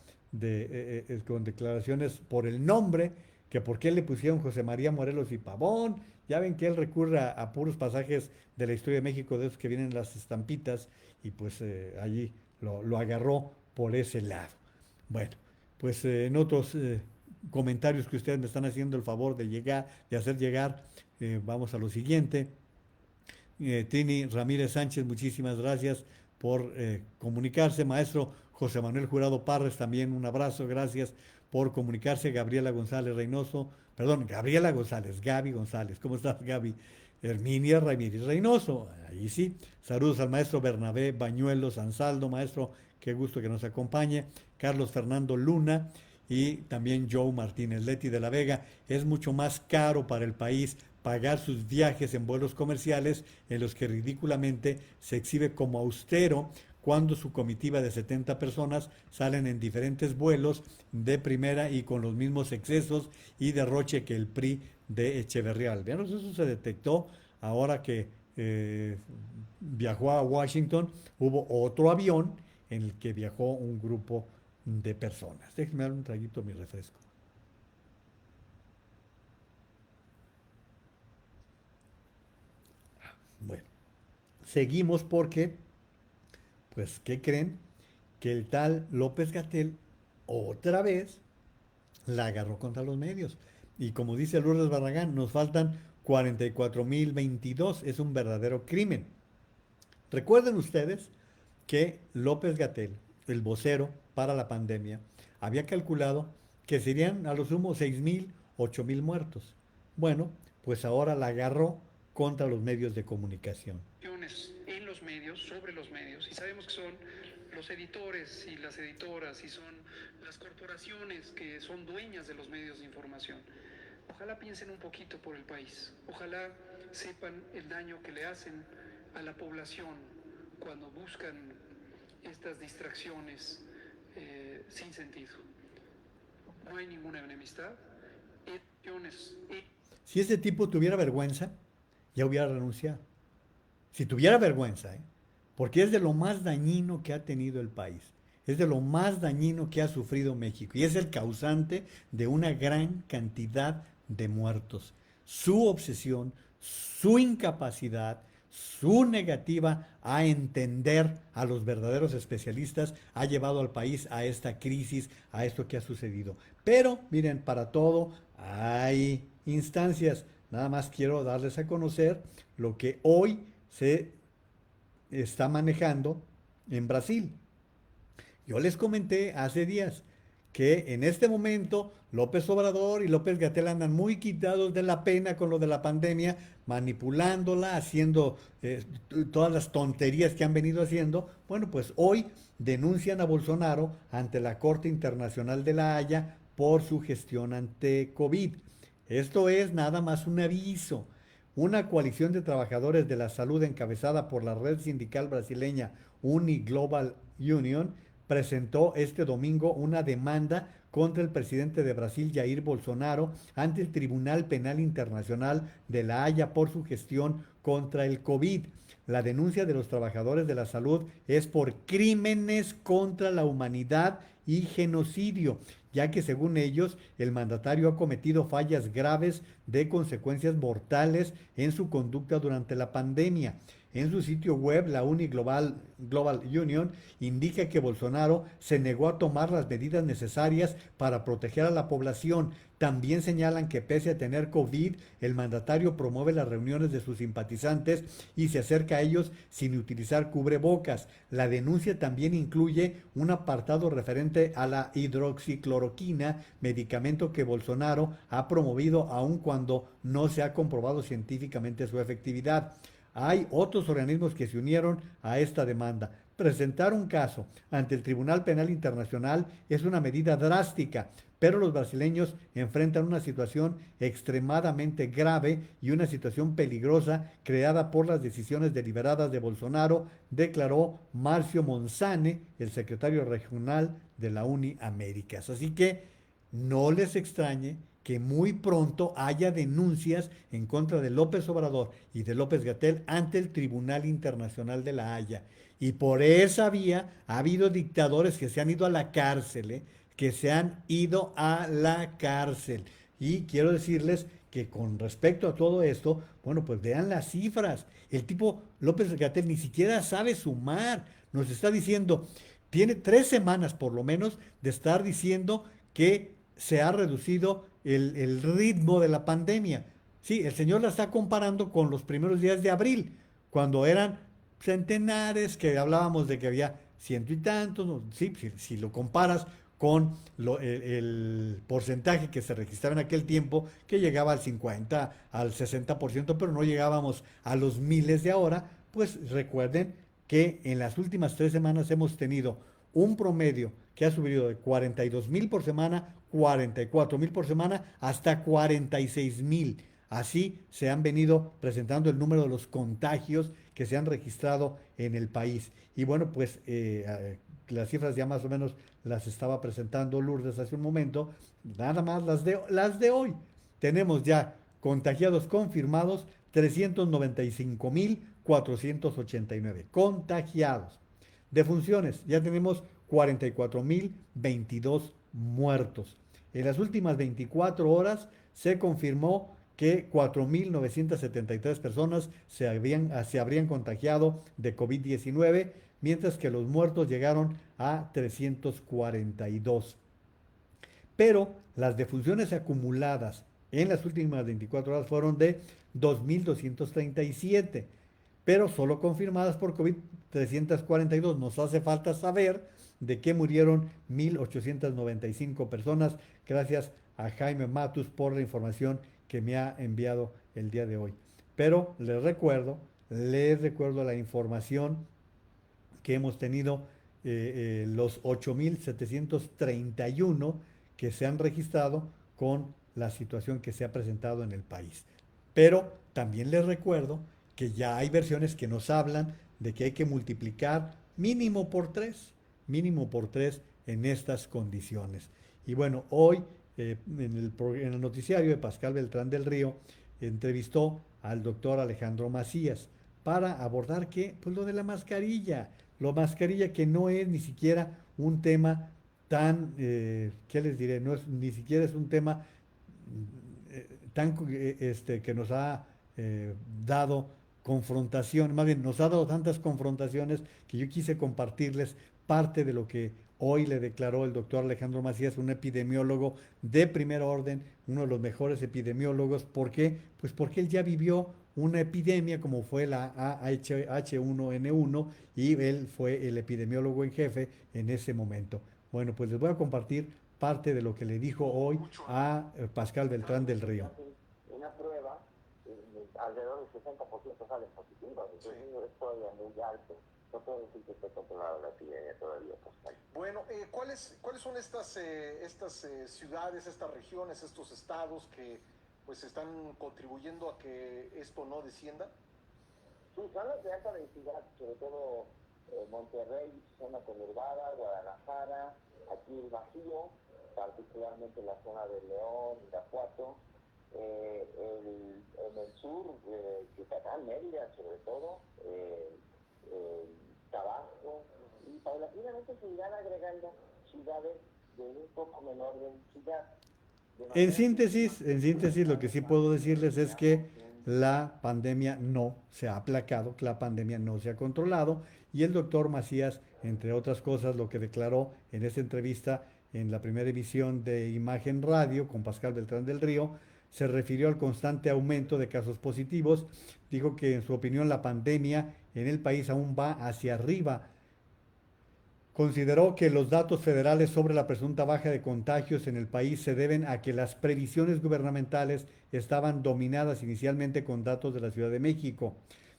con declaraciones por el nombre, que por qué le pusieron José María Morelos y Pavón. Ya ven que él recurre a puros pasajes de la historia de México, de esos que vienen en las estampitas, y pues allí lo agarró por ese lado. Bueno, pues en otros comentarios que ustedes me están haciendo el favor de hacer llegar, vamos a lo siguiente. Trini Ramírez Sánchez, muchísimas gracias por comunicarse. Maestro José Manuel Jurado Parres, también un abrazo, gracias por comunicarse. Gabriela González Reynoso, perdón, Gabriela González, Gaby González, ¿cómo estás, Gaby? Herminia Ramírez Reynoso, ahí sí. Saludos al maestro Bernabé Bañuelos Ansaldo, maestro, qué gusto que nos acompañe. Carlos Fernando Luna y también Joe Martínez Leti de la Vega. Es mucho más caro para el país pagar sus viajes en vuelos comerciales en los que ridículamente se exhibe como austero cuando su comitiva de 70 personas salen en diferentes vuelos de primera y con los mismos excesos y derroche que el PRI de Echeverría Albianos. Eso se detectó ahora que viajó a Washington, hubo otro avión en el que viajó un grupo de personas. Déjenme dar un traguito a mi refresco. Bueno, seguimos porque, pues, ¿qué creen? Que el tal López-Gatell otra vez la agarró contra los medios. Y como dice Lourdes Barragán, nos faltan 44.022. Es un verdadero crimen. Recuerden ustedes que López-Gatell, el vocero para la pandemia, había calculado que serían a lo sumo 6.000, 8.000 muertos. Bueno, pues ahora la agarró contra los medios de comunicación. En los medios, sobre los medios, y sabemos que son los editores y las editoras y son las corporaciones que son dueñas de los medios de información. Ojalá piensen un poquito por el país, ojalá sepan el daño que le hacen a la población cuando buscan estas distracciones sin sentido. No hay ninguna enemistad. Si ese tipo tuviera vergüenza, ya hubiera renunciado. Si tuviera vergüenza, porque es de lo más dañino que ha tenido el país, es de lo más dañino que ha sufrido México y es el causante de una gran cantidad de muertos. Su obsesión, su incapacidad, su negativa a entender a los verdaderos especialistas ha llevado al país a esta crisis, a esto que ha sucedido. Pero miren, para todo hay instancias. Nada más quiero darles a conocer lo que hoy se está manejando en Brasil. Yo les comenté hace días que en este momento López Obrador y López-Gatell andan muy quitados de la pena con lo de la pandemia, manipulándola, haciendo todas las tonterías que han venido haciendo. Bueno, pues hoy denuncian a Bolsonaro ante la Corte Internacional de La Haya por su gestión ante COVID. Esto es nada más un aviso. Una coalición de trabajadores de la salud encabezada por la red sindical brasileña Uni Global Union presentó este domingo una demanda contra el presidente de Brasil, Jair Bolsonaro, ante el Tribunal Penal Internacional de La Haya por su gestión contra el COVID. La denuncia de los trabajadores de la salud es por crímenes contra la humanidad y genocidio, ya que según ellos el mandatario ha cometido fallas graves de consecuencias mortales en su conducta durante la pandemia. En su sitio web, la Uni Global Union indica que Bolsonaro se negó a tomar las medidas necesarias para proteger a la población. También señalan que pese a tener COVID, el mandatario promueve las reuniones de sus simpatizantes y se acerca a ellos sin utilizar cubrebocas. La denuncia también incluye un apartado referente a la hidroxicloroquina, medicamento que Bolsonaro ha promovido aun cuando no se ha comprobado científicamente su efectividad. Hay otros organismos que se unieron a esta demanda. Presentar un caso ante el Tribunal Penal Internacional es una medida drástica, pero los brasileños enfrentan una situación extremadamente grave y una situación peligrosa creada por las decisiones deliberadas de Bolsonaro, declaró Márcio Monzane, el secretario regional de la Uni Américas. Así que no les extrañe que muy pronto haya denuncias en contra de López Obrador y de López-Gatell ante el Tribunal Internacional de La Haya. Y por esa vía ha habido dictadores que se han ido a la cárcel, que se han ido a la cárcel. Y quiero decirles que con respecto a todo esto, bueno, pues vean las cifras. El tipo López-Gatell ni siquiera sabe sumar. Nos está diciendo, tiene 3 semanas por lo menos de estar diciendo que se ha reducido el ritmo de la pandemia. Sí, el señor la está comparando con los primeros días de abril, cuando eran centenares, que hablábamos de que había ciento y tantos, ¿no? Sí, si lo comparas con el porcentaje que se registraba en aquel tiempo, que llegaba al 50, al 60%, pero no llegábamos a los miles de ahora, pues recuerden que en las últimas 3 semanas hemos tenido un promedio que ha subido de 42,000 por semana, 44,000 por semana, hasta 46,000. Así se han venido presentando el número de los contagios que se han registrado en el país. Y bueno, pues las cifras ya más o menos las estaba presentando Lourdes hace un momento, nada más las de hoy. Tenemos ya contagiados confirmados 395,489 contagiados. Defunciones, ya tenemos 44,022 muertos. En las últimas 24 horas se confirmó que 4,973 personas se habrían contagiado de COVID-19, mientras que los muertos llegaron a 342. Pero las defunciones acumuladas en las últimas 24 horas fueron de 2,237, pero solo confirmadas por COVID 342. Nos hace falta saber de qué murieron 1,895 personas. Gracias a Jaime Matus por la información que me ha enviado el día de hoy. Pero les recuerdo la información que hemos tenido, los 8,731 que se han registrado con la situación que se ha presentado en el país. Pero también les recuerdo que ya hay versiones que nos hablan de que hay que multiplicar mínimo por tres en estas condiciones. Y bueno, hoy en el noticiario de Pascal Beltrán del Río entrevistó al doctor Alejandro Macías para abordar pues lo de la mascarilla que no es ni siquiera un tema tan, ¿qué les diré? No es, ni siquiera es un tema tan que nos ha dado confrontación, más bien nos ha dado tantas confrontaciones que yo quise compartirles parte de lo que hoy le declaró el doctor Alejandro Macías, un epidemiólogo de primer orden, uno de los mejores epidemiólogos. ¿Por qué? Pues porque él ya vivió una epidemia como fue la H1N1 y él fue el epidemiólogo en jefe en ese momento. Bueno, pues les voy a compartir parte de lo que le dijo hoy a Pascal Beltrán del Río. Una prueba, alrededor del 60% salen positivos, entonces sí, es todavía muy alto. No puedo decir que esté controlada la epidemia todavía, Pascal. Bueno, ¿cuáles son estas ciudades, estas regiones, estos estados que pues están contribuyendo a que esto no descienda? Sí, son las de alta densidad, sobre todo Monterrey, zona conurbada, Guadalajara, aquí el Bajío, particularmente la zona de León, Irapuato, en el sur, Yucatán, Mérida sobre todo, Tabasco, y paulatinamente se irán agregando ciudades de un poco menor densidad. En síntesis, lo que sí puedo decirles es que la pandemia no se ha aplacado, que la pandemia no se ha controlado, y el doctor Macías, entre otras cosas, lo que declaró en esta entrevista en la primera emisión de Imagen Radio con Pascal Beltrán del Río, se refirió al constante aumento de casos positivos, dijo que en su opinión la pandemia en el país aún va hacia arriba. Consideró que los datos federales sobre la presunta baja de contagios en el país se deben a que las previsiones gubernamentales estaban dominadas inicialmente con datos de la Ciudad de México.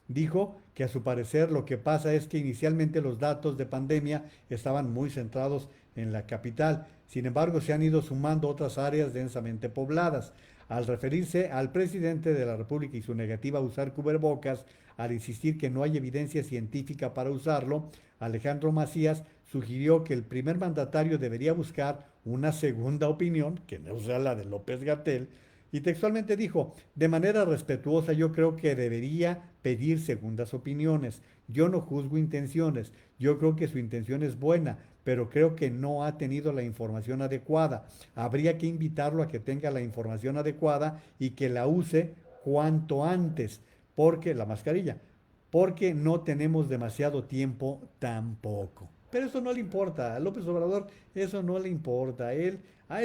Dijo que a su parecer lo que pasa es que inicialmente los datos de pandemia estaban muy centrados en la capital. Sin embargo, se han ido sumando otras áreas densamente pobladas. Al referirse al presidente de la República y su negativa a usar cubrebocas, al insistir que no hay evidencia científica para usarlo, Alejandro Macías sugirió que el primer mandatario debería buscar una segunda opinión, que no sea la de López-Gatell, y textualmente dijo: de manera respetuosa yo creo que debería pedir segundas opiniones. Yo no juzgo intenciones, yo creo que su intención es buena, pero creo que no ha tenido la información adecuada. Habría que invitarlo a que tenga la información adecuada y que la use cuanto antes, porque la mascarilla, porque no tenemos demasiado tiempo tampoco. Pero eso no le importa, a López Obrador eso no le importa, a él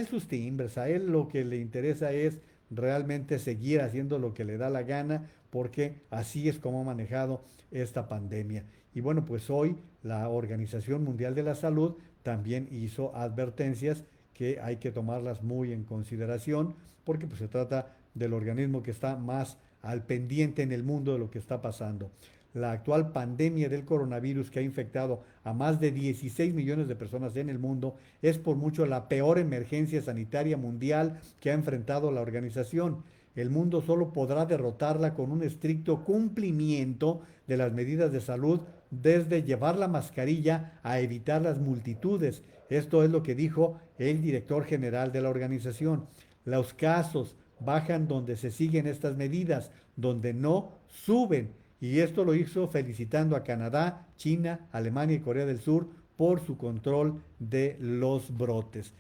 sus timbres, a él lo que le interesa es realmente seguir haciendo lo que le da la gana, porque así es como ha manejado esta pandemia. Y bueno, pues hoy la Organización Mundial de la Salud también hizo advertencias que hay que tomarlas muy en consideración, porque pues se trata del organismo que está más al pendiente en el mundo de lo que está pasando. La actual pandemia del coronavirus, que ha infectado a más de 16 millones de personas en el mundo, es por mucho la peor emergencia sanitaria mundial que ha enfrentado la organización. El mundo solo podrá derrotarla con un estricto cumplimiento de las medidas de salud, desde llevar la mascarilla a evitar las multitudes. Esto es lo que dijo el director general de la organización. Los casos bajan donde se siguen estas medidas, donde no suben. Y esto lo hizo felicitando a Canadá, China, Alemania y Corea del Sur por su control de los brotes.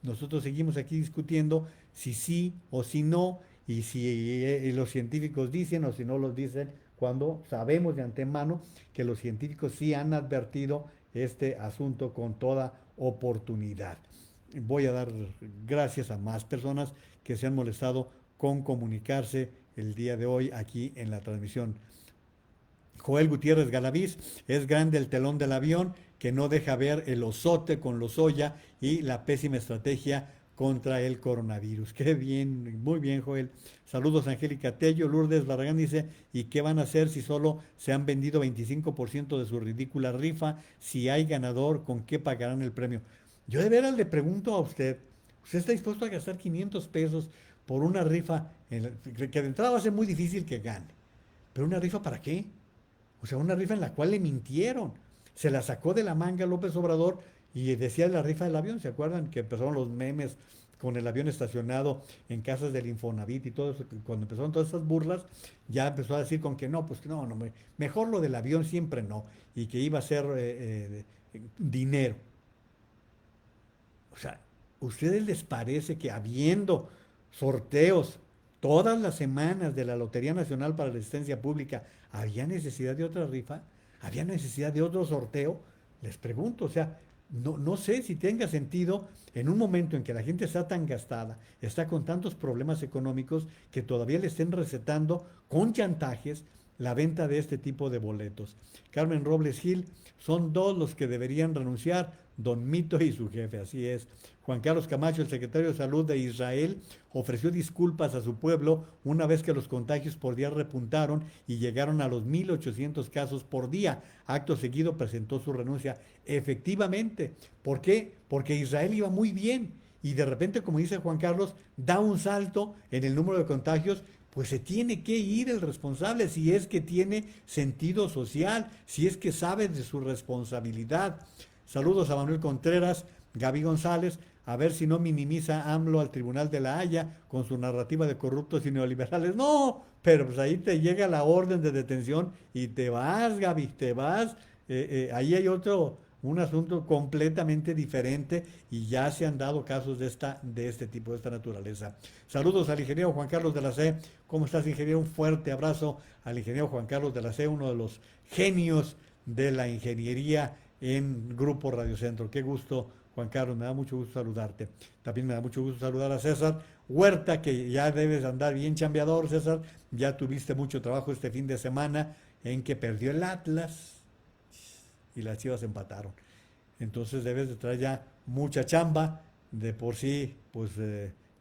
Nosotros seguimos aquí discutiendo si sí o si no, y si los científicos dicen o si no los dicen, cuando sabemos de antemano que los científicos sí han advertido este asunto con toda oportunidad. Voy a dar gracias a más personas que se han molestado con comunicarse el día de hoy aquí en la transmisión. Joel Gutiérrez Galaviz: es grande el telón del avión que no deja ver el osote con Lozoya y la pésima estrategia contra el coronavirus. Qué bien, muy bien, Joel. Saludos, Angélica Tello. Lourdes Barragán dice: ¿y qué van a hacer si solo se han vendido 25% de su ridícula rifa? Si hay ganador, ¿con qué pagarán el premio? Yo de veras le pregunto a usted: ¿usted está dispuesto a gastar 500 pesos por una rifa que de entrada va a ser muy difícil que gane? ¿Pero una rifa para qué? O sea, una rifa en la cual le mintieron. Se la sacó de la manga López Obrador y decía la rifa del avión. ¿Se acuerdan que empezaron los memes con el avión estacionado en casas del Infonavit y todo eso? Cuando empezaron todas esas burlas, ya empezó a decir con que no, pues no, mejor lo del avión siempre no. Y que iba a ser dinero. O sea, ¿ustedes les parece que habiendo sorteos todas las semanas de la Lotería Nacional para la Asistencia Pública, ¿había necesidad de otra rifa? ¿Había necesidad de otro sorteo? Les pregunto, o sea, no sé si tenga sentido en un momento en que la gente está tan gastada, está con tantos problemas económicos, que todavía le estén recetando con chantajes la venta de este tipo de boletos. Carmen Robles Gil, son dos los que deberían renunciar, Don Mito y su jefe, así es. Juan Carlos Camacho, el secretario de Salud de Israel, ofreció disculpas a su pueblo una vez que los contagios por día repuntaron y llegaron a los 1.800 casos por día. Acto seguido presentó su renuncia. Efectivamente, ¿por qué? Porque Israel iba muy bien y de repente, como dice Juan Carlos, da un salto en el número de contagios. Pues se tiene que ir el responsable, si es que tiene sentido social, si es que sabe de su responsabilidad. Saludos a Manuel Contreras, Gaby González, a ver si no minimiza AMLO al Tribunal de la Haya con su narrativa de corruptos y neoliberales. No, pero pues ahí te llega la orden de detención y te vas, Gaby, te vas. Ahí hay un asunto completamente diferente y ya se han dado casos de este tipo, de esta naturaleza. Saludos al ingeniero Juan Carlos de la C. ¿Cómo estás, ingeniero? Un fuerte abrazo al ingeniero Juan Carlos de la C, uno de los genios de la ingeniería en Grupo Radio Centro. Qué gusto, Juan Carlos, me da mucho gusto saludarte. También me da mucho gusto saludar a César Huerta, que ya debes andar bien chambeador, César. Ya tuviste mucho trabajo este fin de semana en que perdió el Atlas y las Chivas empataron. Entonces debes de traer ya mucha chamba. De por sí, pues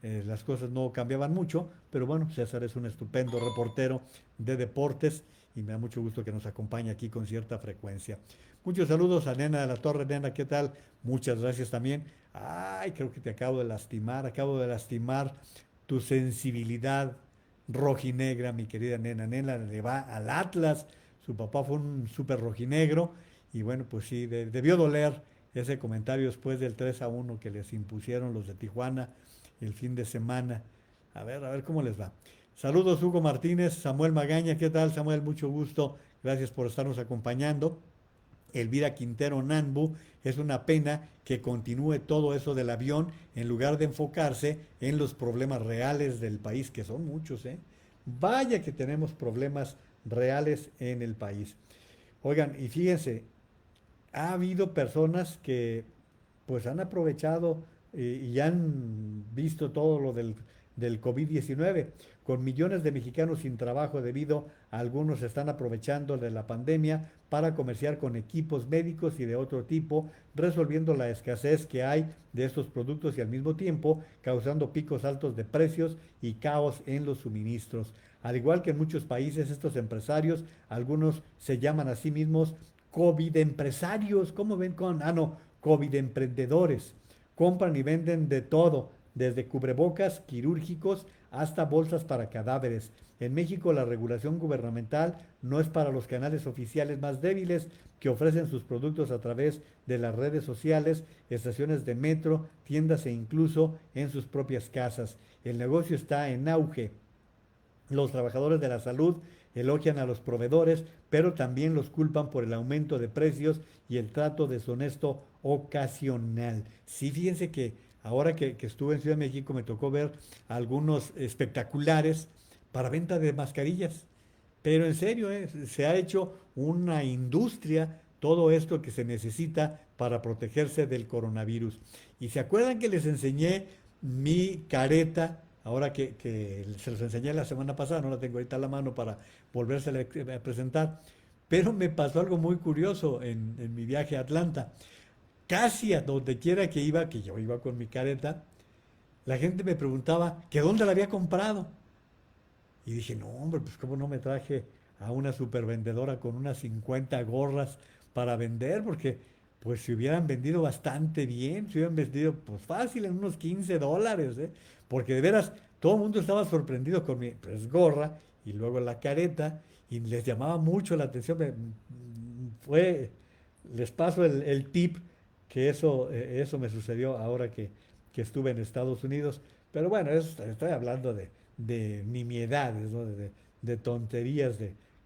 las cosas no cambiaban mucho, pero bueno, César es un estupendo reportero de deportes y me da mucho gusto que nos acompañe aquí con cierta frecuencia. Muchos saludos a Nena de la Torre. Nena, ¿qué tal? Muchas gracias también. Ay, creo que te acabo de lastimar tu sensibilidad rojinegra, mi querida Nena. Nena le va al Atlas, su papá fue un súper rojinegro y bueno, pues sí, debió doler ese comentario después del 3-1 que les impusieron los de Tijuana el fin de semana. A ver cómo les va. Saludos Hugo Martínez, Samuel Magaña, ¿qué tal Samuel? Mucho gusto, gracias por estarnos acompañando. Elvira Quintero Nanbu, es una pena que continúe todo eso del avión en lugar de enfocarse en los problemas reales del país, que son muchos, ¿eh? Vaya que tenemos problemas reales en el país. Oigan, y fíjense, ha habido personas que pues han aprovechado y han visto todo lo del COVID-19, con millones de mexicanos sin trabajo debido a algunos están aprovechando de la pandemia para comerciar con equipos médicos y de otro tipo, resolviendo la escasez que hay de estos productos y al mismo tiempo causando picos altos de precios y caos en los suministros. Al igual que en muchos países, estos empresarios, algunos se llaman a sí mismos COVID empresarios, ¿cómo ven con? No, COVID emprendedores. Compran y venden de todo, desde cubrebocas quirúrgicos hasta bolsas para cadáveres. En México la regulación gubernamental no es para los canales oficiales más débiles que ofrecen sus productos a través de las redes sociales, estaciones de metro, tiendas e incluso en sus propias casas. El negocio está en auge. Los trabajadores de la salud elogian a los proveedores, pero también los culpan por el aumento de precios y el trato deshonesto ocasional. Sí, fíjense que ahora que estuve en Ciudad de México me tocó ver algunos espectaculares para venta de mascarillas. Pero en serio, se ha hecho una industria todo esto que se necesita para protegerse del coronavirus. Y se acuerdan que les enseñé mi careta, ahora que se los enseñé la semana pasada, no la tengo ahorita a la mano para volverse a presentar, pero me pasó algo muy curioso en mi viaje a Atlanta. Casi a donde quiera que iba, que yo iba con mi careta, la gente me preguntaba que dónde la había comprado. Y dije, no, hombre, pues cómo no me traje a una supervendedora con unas 50 gorras para vender, porque pues se hubieran vendido bastante bien, se hubieran vendido pues fácil en unos $15, ¿eh? Porque de veras todo el mundo estaba sorprendido con mi pues, gorra y luego la careta y les llamaba mucho la atención. Les paso el tip que eso me sucedió ahora que estuve en Estados Unidos. Pero bueno, estoy hablando de nimiedades, ¿no? De tonterías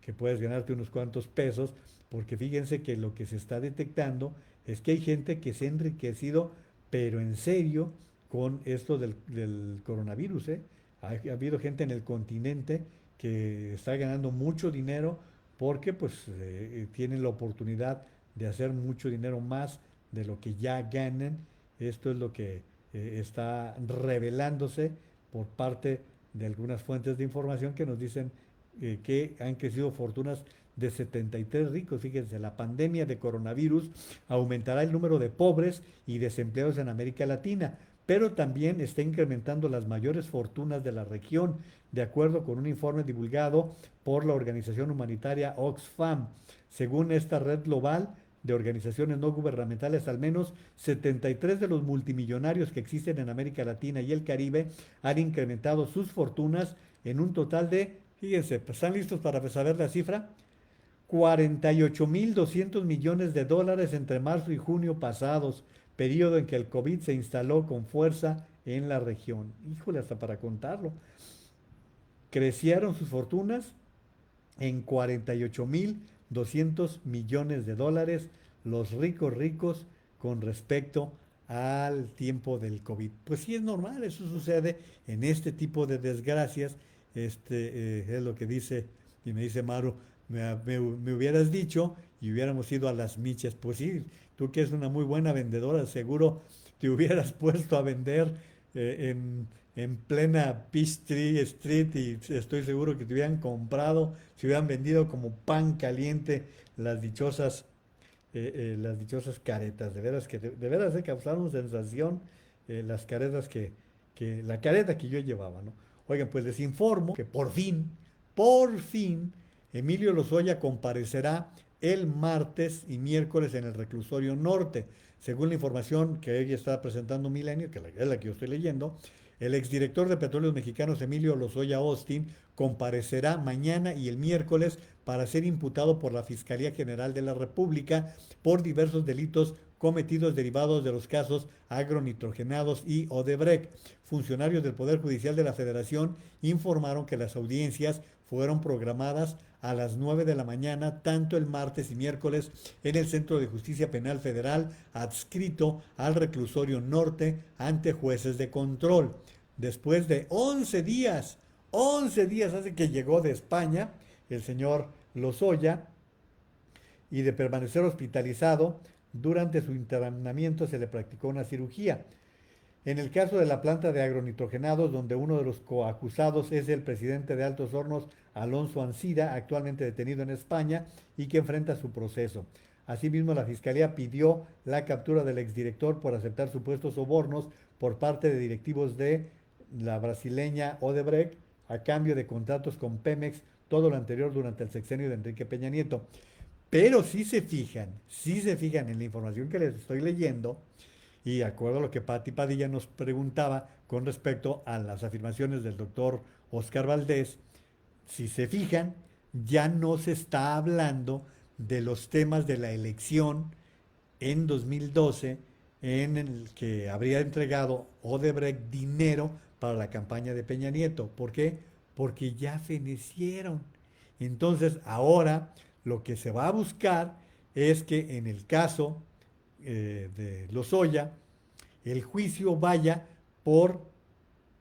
que puedes ganarte unos cuantos pesos, porque fíjense que lo que se está detectando es que hay gente que se ha enriquecido, pero en serio, con esto del coronavirus, ¿eh? Ha habido gente en el continente que está ganando mucho dinero porque pues tienen la oportunidad de hacer mucho dinero más de lo que ya ganan. Esto es lo que está revelándose por parte de algunas fuentes de información que nos dicen que han crecido fortunas de 73 ricos. Fíjense, la pandemia de coronavirus aumentará el número de pobres y desempleados en América Latina, pero también está incrementando las mayores fortunas de la región, de acuerdo con un informe divulgado por la organización humanitaria Oxfam. Según esta red global de organizaciones no gubernamentales, al menos 73 de los multimillonarios que existen en América Latina y el Caribe han incrementado sus fortunas en un total de, fíjense, ¿están listos para saber la cifra? 48.200 millones de dólares entre marzo y junio pasados, periodo en que el COVID se instaló con fuerza en la región. Híjole, hasta para contarlo. Crecieron sus fortunas en 48.200 millones de dólares, los ricos ricos con respecto al tiempo del COVID. Pues sí es normal, eso sucede en este tipo de desgracias. Es lo que dice, y me dice Maru, me hubieras dicho y hubiéramos ido a las michas. Pues sí, tú que eres una muy buena vendedora, seguro te hubieras puesto a vender en plena Peachtree Street y estoy seguro que te hubieran comprado, se hubieran vendido como pan caliente las dichosas caretas. De veras que de veras causaron sensación las caretas la careta que yo llevaba, ¿no? Oigan, pues les informo que por fin, Emilio Lozoya comparecerá el martes y miércoles en el reclusorio norte. Según la información que ella está presentando Milenio, que es la que yo estoy leyendo, el exdirector de Petróleos Mexicanos, Emilio Lozoya Austin, comparecerá mañana y el miércoles para ser imputado por la Fiscalía General de la República por diversos delitos cometidos derivados de los casos agronitrogenados y Odebrecht. Funcionarios del Poder Judicial de la Federación informaron que las audiencias fueron programadas a las 9 de la mañana, tanto el martes y miércoles, en el Centro de Justicia Penal Federal, adscrito al reclusorio norte, ante jueces de control. Después de 11 días hace que llegó de España el señor Lozoya, y de permanecer hospitalizado, durante su internamiento se le practicó una cirugía. En el caso de la planta de agronitrogenados, donde uno de los coacusados es el presidente de Altos Hornos, Alonso Ancira, actualmente detenido en España y que enfrenta su proceso. Asimismo, la Fiscalía pidió la captura del exdirector por aceptar supuestos sobornos por parte de directivos de la brasileña Odebrecht a cambio de contratos con Pemex, todo lo anterior durante el sexenio de Enrique Peña Nieto. Pero si se fijan en la información que les estoy leyendo, y de acuerdo a lo que Pati Padilla nos preguntaba con respecto a las afirmaciones del doctor Oscar Valdés, si se fijan, ya no se está hablando de los temas de la elección en 2012 en el que habría entregado Odebrecht dinero para la campaña de Peña Nieto. ¿Por qué? Porque ya fenecieron. Entonces, ahora lo que se va a buscar es que en el caso de Lozoya, el juicio vaya por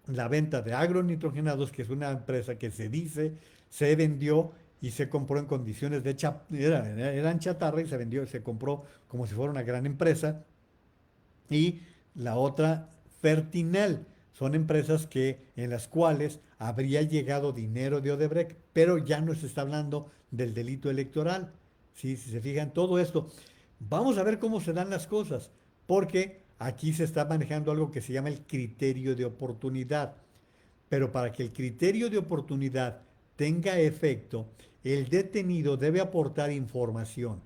la venta de agronitrogenados, que es una empresa que se dice se vendió y se compró en condiciones de eran chatarra y se compró como si fuera una gran empresa. Y la otra, Fertinal, son empresas en las cuales habría llegado dinero de Odebrecht, pero ya no se está hablando del delito electoral. ¿Sí? Si se fijan, todo esto. Vamos a ver cómo se dan las cosas, porque aquí se está manejando algo que se llama el criterio de oportunidad. Pero para que el criterio de oportunidad tenga efecto, el detenido debe aportar información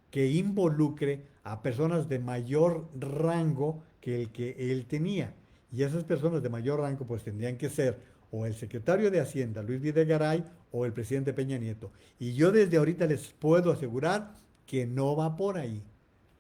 que involucre a personas de mayor rango que el que él tenía. Y esas personas de mayor rango pues tendrían que ser o el secretario de Hacienda, Luis Videgaray, o el presidente Peña Nieto. Y yo desde ahorita les puedo asegurar que no va por ahí.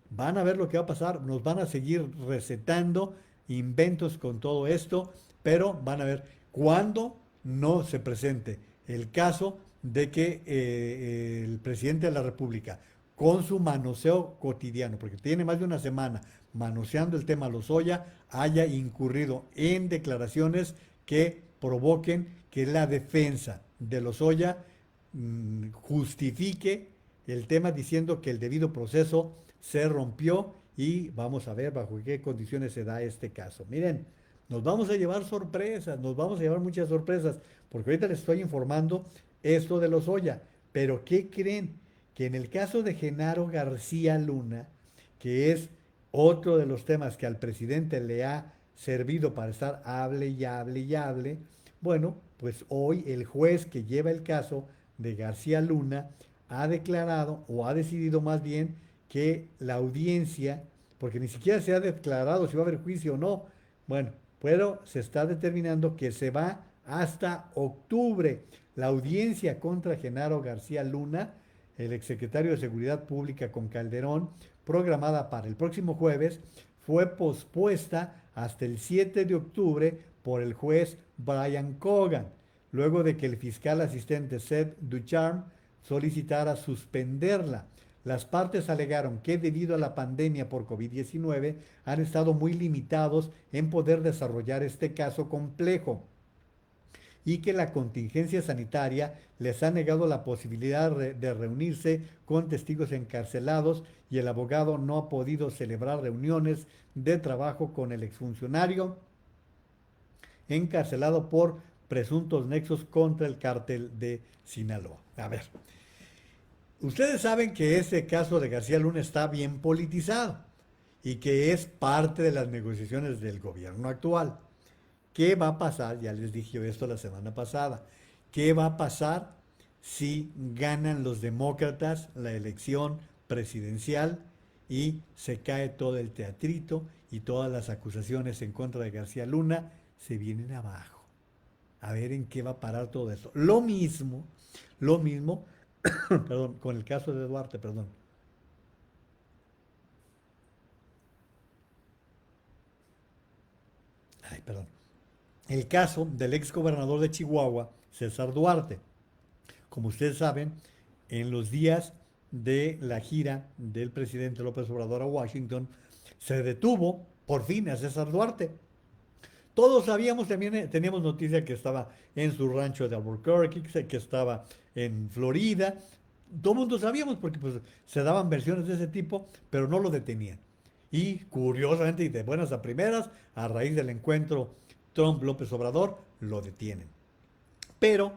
Van a ver lo que va a pasar, nos van a seguir recetando inventos con todo esto, pero van a ver cuándo no se presente el caso de que el presidente de la República, con su manoseo cotidiano, porque tiene más de una semana manoseando el tema Lozoya, haya incurrido en declaraciones que provoquen que la defensa de Lozoya justifique el tema diciendo que el debido proceso se rompió y vamos a ver bajo qué condiciones se da este caso. Miren, nos vamos a llevar sorpresas, nos vamos a llevar muchas sorpresas, porque ahorita les estoy informando esto de Lozoya, pero ¿qué creen? Que en el caso de Genaro García Luna, que es otro de los temas que al presidente le ha servido para estar hable y hable y hable, bueno, pues hoy el juez que lleva el caso de García Luna ha declarado o ha decidido más bien que la audiencia, porque ni siquiera se ha declarado si va a haber juicio o no, bueno, pero se está determinando que se va hasta octubre. La audiencia contra Genaro García Luna, el exsecretario de Seguridad Pública con Calderón, programada para el próximo jueves, fue pospuesta hasta el 7 de octubre por el juez Brian Cogan, luego de que el fiscal asistente Seth Ducharme solicitara suspenderla. Las partes alegaron que debido a la pandemia por COVID-19 han estado muy limitados en poder desarrollar este caso complejo y que la contingencia sanitaria les ha negado la posibilidad de reunirse con testigos encarcelados y el abogado no ha podido celebrar reuniones de trabajo con el exfuncionario encarcelado por presuntos nexos contra el cártel de Sinaloa. A ver, ustedes saben que ese caso de García Luna está bien politizado y que es parte de las negociaciones del gobierno actual. ¿Qué va a pasar? Ya les dije esto la semana pasada. ¿Qué va a pasar si ganan los demócratas la elección presidencial y se cae todo el teatrito y todas las acusaciones en contra de García Luna se vienen abajo? A ver en qué va a parar todo esto. Lo mismo, perdón, con el caso de Duarte, perdón. Ay, perdón. El caso del ex gobernador de Chihuahua, César Duarte. Como ustedes saben, en los días de la gira del presidente López Obrador a Washington, se detuvo por fin a César Duarte. Todos sabíamos, también teníamos noticia que estaba en su rancho de Albuquerque, que estaba en Florida. Todo el mundo sabíamos porque pues, se daban versiones de ese tipo, pero no lo detenían. Y curiosamente y de buenas a primeras, a raíz del encuentro Trump-López Obrador, lo detienen. Pero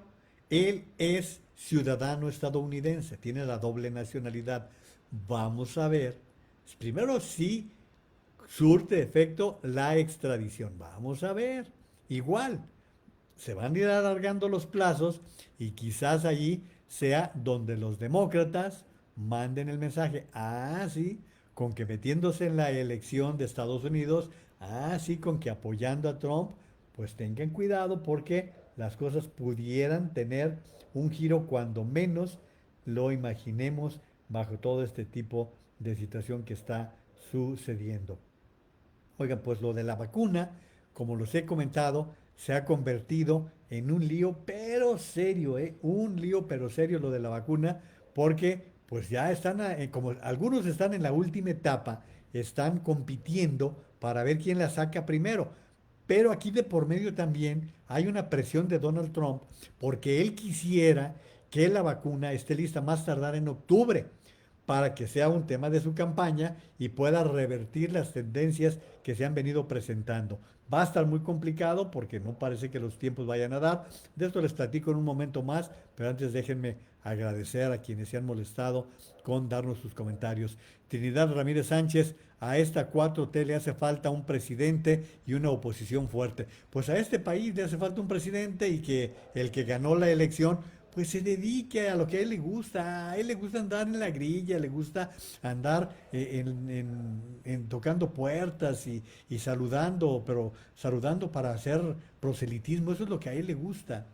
él es ciudadano estadounidense, tiene la doble nacionalidad. Vamos a ver, primero si surte efecto la extradición. Vamos a ver, igual, se van a ir alargando los plazos y quizás allí sea donde los demócratas manden el mensaje. Ah, sí, con que metiéndose en la elección de Estados Unidos, ah, sí, con que apoyando a Trump, pues tengan cuidado porque las cosas pudieran tener un giro cuando menos lo imaginemos bajo todo este tipo de situación que está sucediendo. Oigan, pues lo de la vacuna, como los he comentado, se ha convertido en un lío pero serio, un lío pero serio lo de la vacuna, porque pues ya están, como algunos están en la última etapa, están compitiendo para ver quién la saca primero. Pero aquí de por medio también hay una presión de Donald Trump porque él quisiera que la vacuna esté lista más tardar en octubre para que sea un tema de su campaña y pueda revertir las tendencias que se han venido presentando. Va a estar muy complicado porque no parece que los tiempos vayan a dar. De esto les platico en un momento más, pero antes déjenme agradecer a quienes se han molestado con darnos sus comentarios. Trinidad Ramírez Sánchez, a esta 4T le hace falta un presidente y una oposición fuerte. Pues a este país le hace falta un presidente y que el que ganó la elección pues se dedique a lo que a él le gusta. A él le gusta andar en la grilla, le gusta andar tocando puertas y saludando, pero saludando para hacer proselitismo, eso es lo que a él le gusta.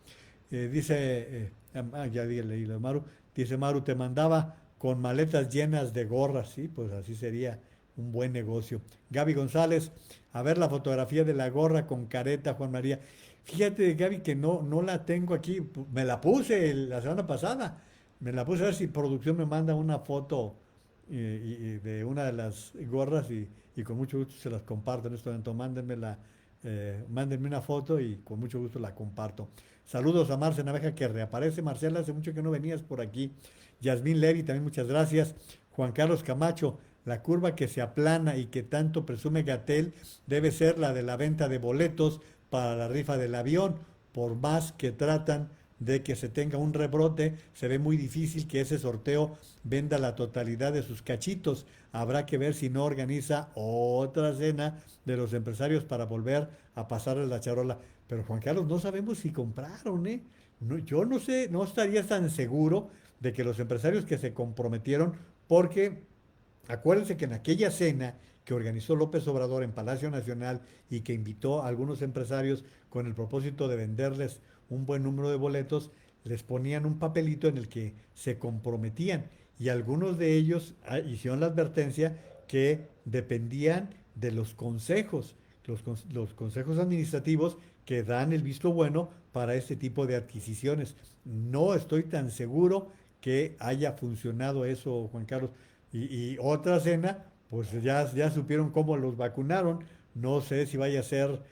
Ya leí lo de Maru, dice Maru, te mandaba con maletas llenas de gorras, sí, pues así sería un buen negocio. Gaby González, a ver la fotografía de la gorra con careta, Juan María. Fíjate, Gaby, que no la tengo aquí. Me la puse la semana pasada. Me la puse a ver si producción me manda una foto de una de las gorras y con mucho gusto se las comparto en este momento. Mándenme mándenme una foto y con mucho gusto la comparto. Saludos a Marce Naveja que reaparece. Marcela, hace mucho que no venías por aquí. Yasmín Levy, también muchas gracias. Juan Carlos Camacho, la curva que se aplana y que tanto presume Gatel debe ser la de la venta de boletos para la rifa del avión. Por más que tratan de que se tenga un rebrote, se ve muy difícil que ese sorteo venda la totalidad de sus cachitos. Habrá que ver si no organiza otra cena de los empresarios para volver a pasarles la charola. Pero Juan Carlos, no sabemos si compraron, ¿eh? No, yo no sé, no estaría tan seguro de que los empresarios que se comprometieron, porque acuérdense que en aquella cena que organizó López Obrador en Palacio Nacional y que invitó a algunos empresarios con el propósito de venderles un buen número de boletos, les ponían un papelito en el que se comprometían y algunos de ellos hicieron la advertencia que dependían de los consejos administrativos que dan el visto bueno para este tipo de adquisiciones. No estoy tan seguro que haya funcionado eso, Juan Carlos. Y otra cena, pues ya supieron cómo los vacunaron. No sé si vaya a ser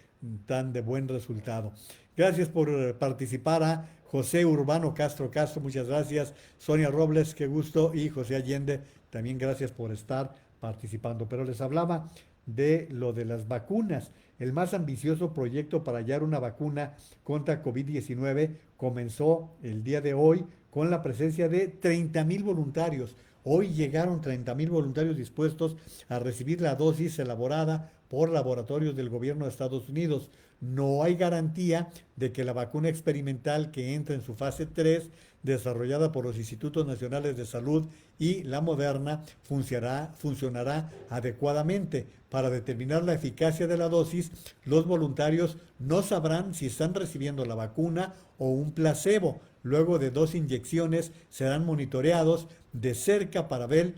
tan de buen resultado. Gracias por participar a José Urbano Castro Castro, muchas gracias. Sonia Robles, qué gusto. Y José Allende, también gracias por estar participando. Pero les hablaba de lo de las vacunas. El más ambicioso proyecto para hallar una vacuna contra COVID-19 comenzó el día de hoy con la presencia de 30,000 voluntarios. Hoy llegaron 30,000 voluntarios dispuestos a recibir la dosis elaborada por laboratorios del gobierno de Estados Unidos. No hay garantía de que la vacuna experimental que entra en su fase 3, desarrollada por los Institutos Nacionales de Salud y la Moderna, funcionará adecuadamente. Para determinar la eficacia de la dosis, los voluntarios no sabrán si están recibiendo la vacuna o un placebo. Luego de 2 inyecciones serán monitoreados de cerca para ver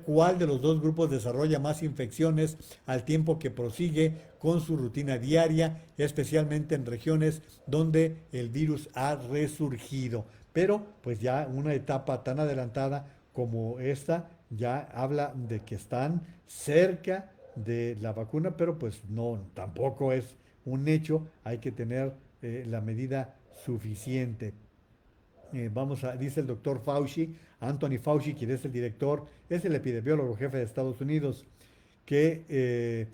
cuál de los dos grupos desarrolla más infecciones al tiempo que prosigue con su rutina diaria, especialmente en regiones donde el virus ha resurgido. Pero pues ya una etapa tan adelantada como esta ya habla de que están cerca de la vacuna, pero pues no, tampoco es un hecho, hay que tener la medida suficiente. Dice el doctor Fauci, Anthony Fauci, quien es el director, es el epidemiólogo jefe de Estados Unidos, que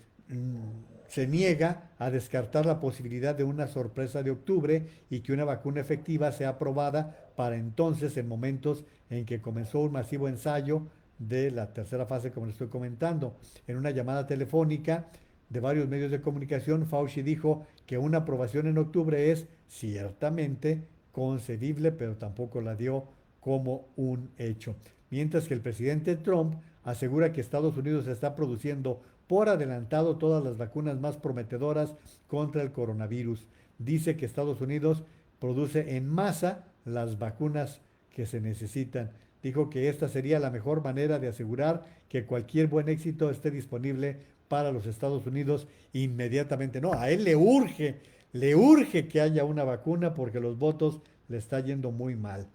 se niega a descartar la posibilidad de una sorpresa de octubre y que una vacuna efectiva sea aprobada para entonces, en momentos en que comenzó un masivo ensayo de la tercera fase, como les estoy comentando. En una llamada telefónica de varios medios de comunicación, Fauci dijo que una aprobación en octubre es ciertamente concebible, pero tampoco la dio como un hecho. Mientras que el presidente Trump asegura que Estados Unidos está produciendo por adelantado todas las vacunas más prometedoras contra el coronavirus. Dice que Estados Unidos produce en masa las vacunas que se necesitan. Dijo que esta sería la mejor manera de asegurar que cualquier buen éxito esté disponible para los Estados Unidos inmediatamente. No, a él le urge que haya una vacuna porque los votos le está yendo muy mal.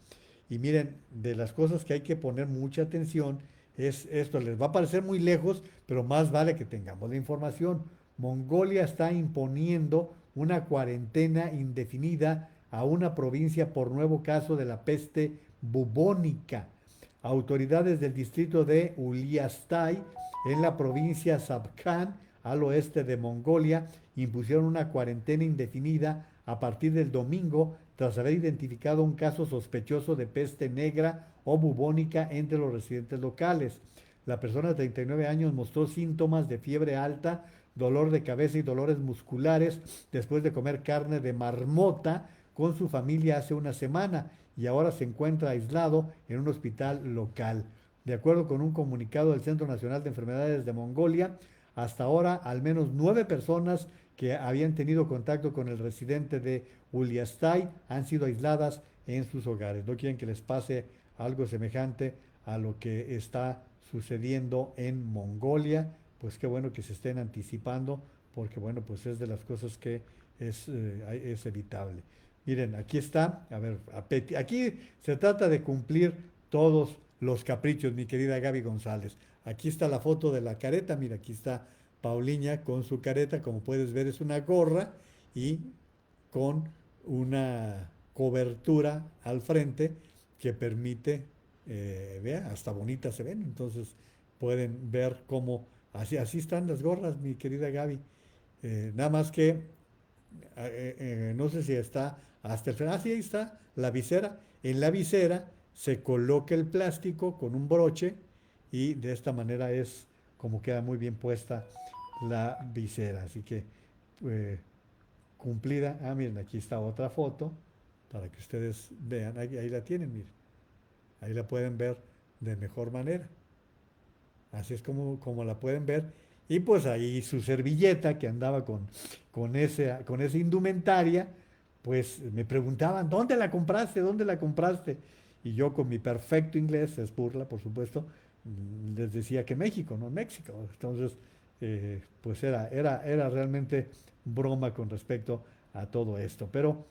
Y miren, de las cosas que hay que poner mucha atención es esto, les va a parecer muy lejos, pero más vale que tengamos la información. Mongolia está imponiendo una cuarentena indefinida a una provincia por nuevo caso de la peste bubónica. Autoridades del distrito de Uliastai, en la provincia Sabkan, al oeste de Mongolia, impusieron una cuarentena indefinida a partir del domingo tras haber identificado un caso sospechoso de peste negra o bubónica entre los residentes locales. La persona de 39 años mostró síntomas de fiebre alta, dolor de cabeza y dolores musculares después de comer carne de marmota con su familia hace una semana y ahora se encuentra aislado en un hospital local. De acuerdo con un comunicado del Centro Nacional de Enfermedades de Mongolia, hasta ahora al menos 9 personas que habían tenido contacto con el residente de Uliastai han sido aisladas en sus hogares. No quieren que les pase algo semejante a lo que está sucediendo en Mongolia. Pues qué bueno que se estén anticipando, porque bueno, pues es de las cosas que es evitable. Miren, aquí está, a ver, aquí se trata de cumplir todos los caprichos, mi querida Gaby González. Aquí está la foto de la careta, mira, aquí está Pauliña con su careta, como puedes ver es una gorra y con una cobertura al frente que permite, vea, hasta bonitas se ven, entonces pueden ver cómo, así están las gorras, mi querida Gaby. Nada más que no sé si está hasta el final. Ah, sí, ahí está la visera. En la visera se coloca el plástico con un broche y de esta manera es como queda muy bien puesta la visera. Así que eh, cumplida. Ah, miren, aquí está otra foto para que ustedes vean. Ahí la tienen, miren. Ahí la pueden ver de mejor manera. Así es como la pueden ver. Y pues ahí su servilleta que andaba con esa indumentaria, pues me preguntaban, ¿dónde la compraste? ¿Dónde la compraste? Y yo con mi perfecto inglés, es burla, por supuesto, les decía que México, no México. Entonces, pues era realmente broma con respecto a todo esto. Pero,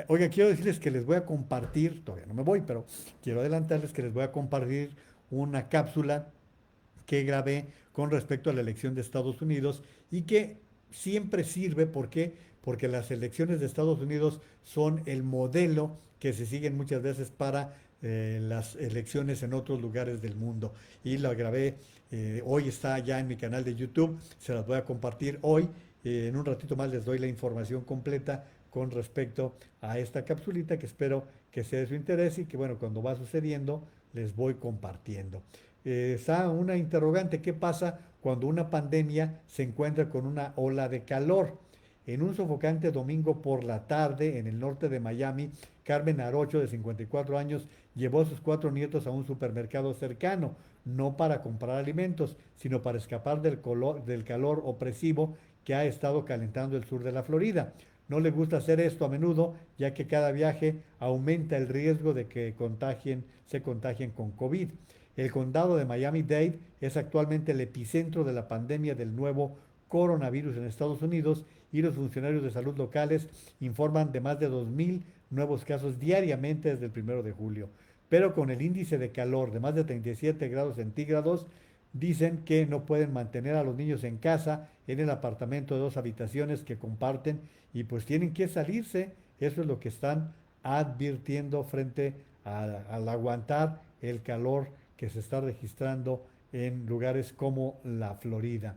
oiga, quiero decirles que les voy a compartir, todavía no me voy, pero quiero adelantarles que les voy a compartir una cápsula que grabé con respecto a la elección de Estados Unidos y que siempre sirve. ¿Por qué? Porque las elecciones de Estados Unidos son el modelo que se siguen muchas veces para las elecciones en otros lugares del mundo. Y la grabé, hoy está ya en mi canal de YouTube, se las voy a compartir hoy. En un ratito más les doy la información completa con respecto a esta capsulita que espero que sea de su interés y que bueno, cuando va sucediendo les voy compartiendo. Está una interrogante: ¿qué pasa cuando una pandemia se encuentra con una ola de calor? En un sofocante domingo por la tarde en el norte de Miami, Carmen Arocho, de 54 años, llevó a sus 4 nietos a un supermercado cercano, no para comprar alimentos, sino para escapar del calor opresivo que ha estado calentando el sur de la Florida. No le gusta hacer esto a menudo, ya que cada viaje aumenta el riesgo de que se contagien con COVID. El condado de Miami-Dade es actualmente el epicentro de la pandemia del nuevo coronavirus en Estados Unidos y los funcionarios de salud locales informan de más de 2.000 nuevos casos diariamente desde el 1 de julio. Pero con el índice de calor de más de 37 grados centígrados, dicen que no pueden mantener a los niños en casa, en el apartamento de 2 habitaciones que comparten, y pues tienen que salirse. Eso es lo que están advirtiendo frente al aguantar el calor que se está registrando en lugares como la Florida.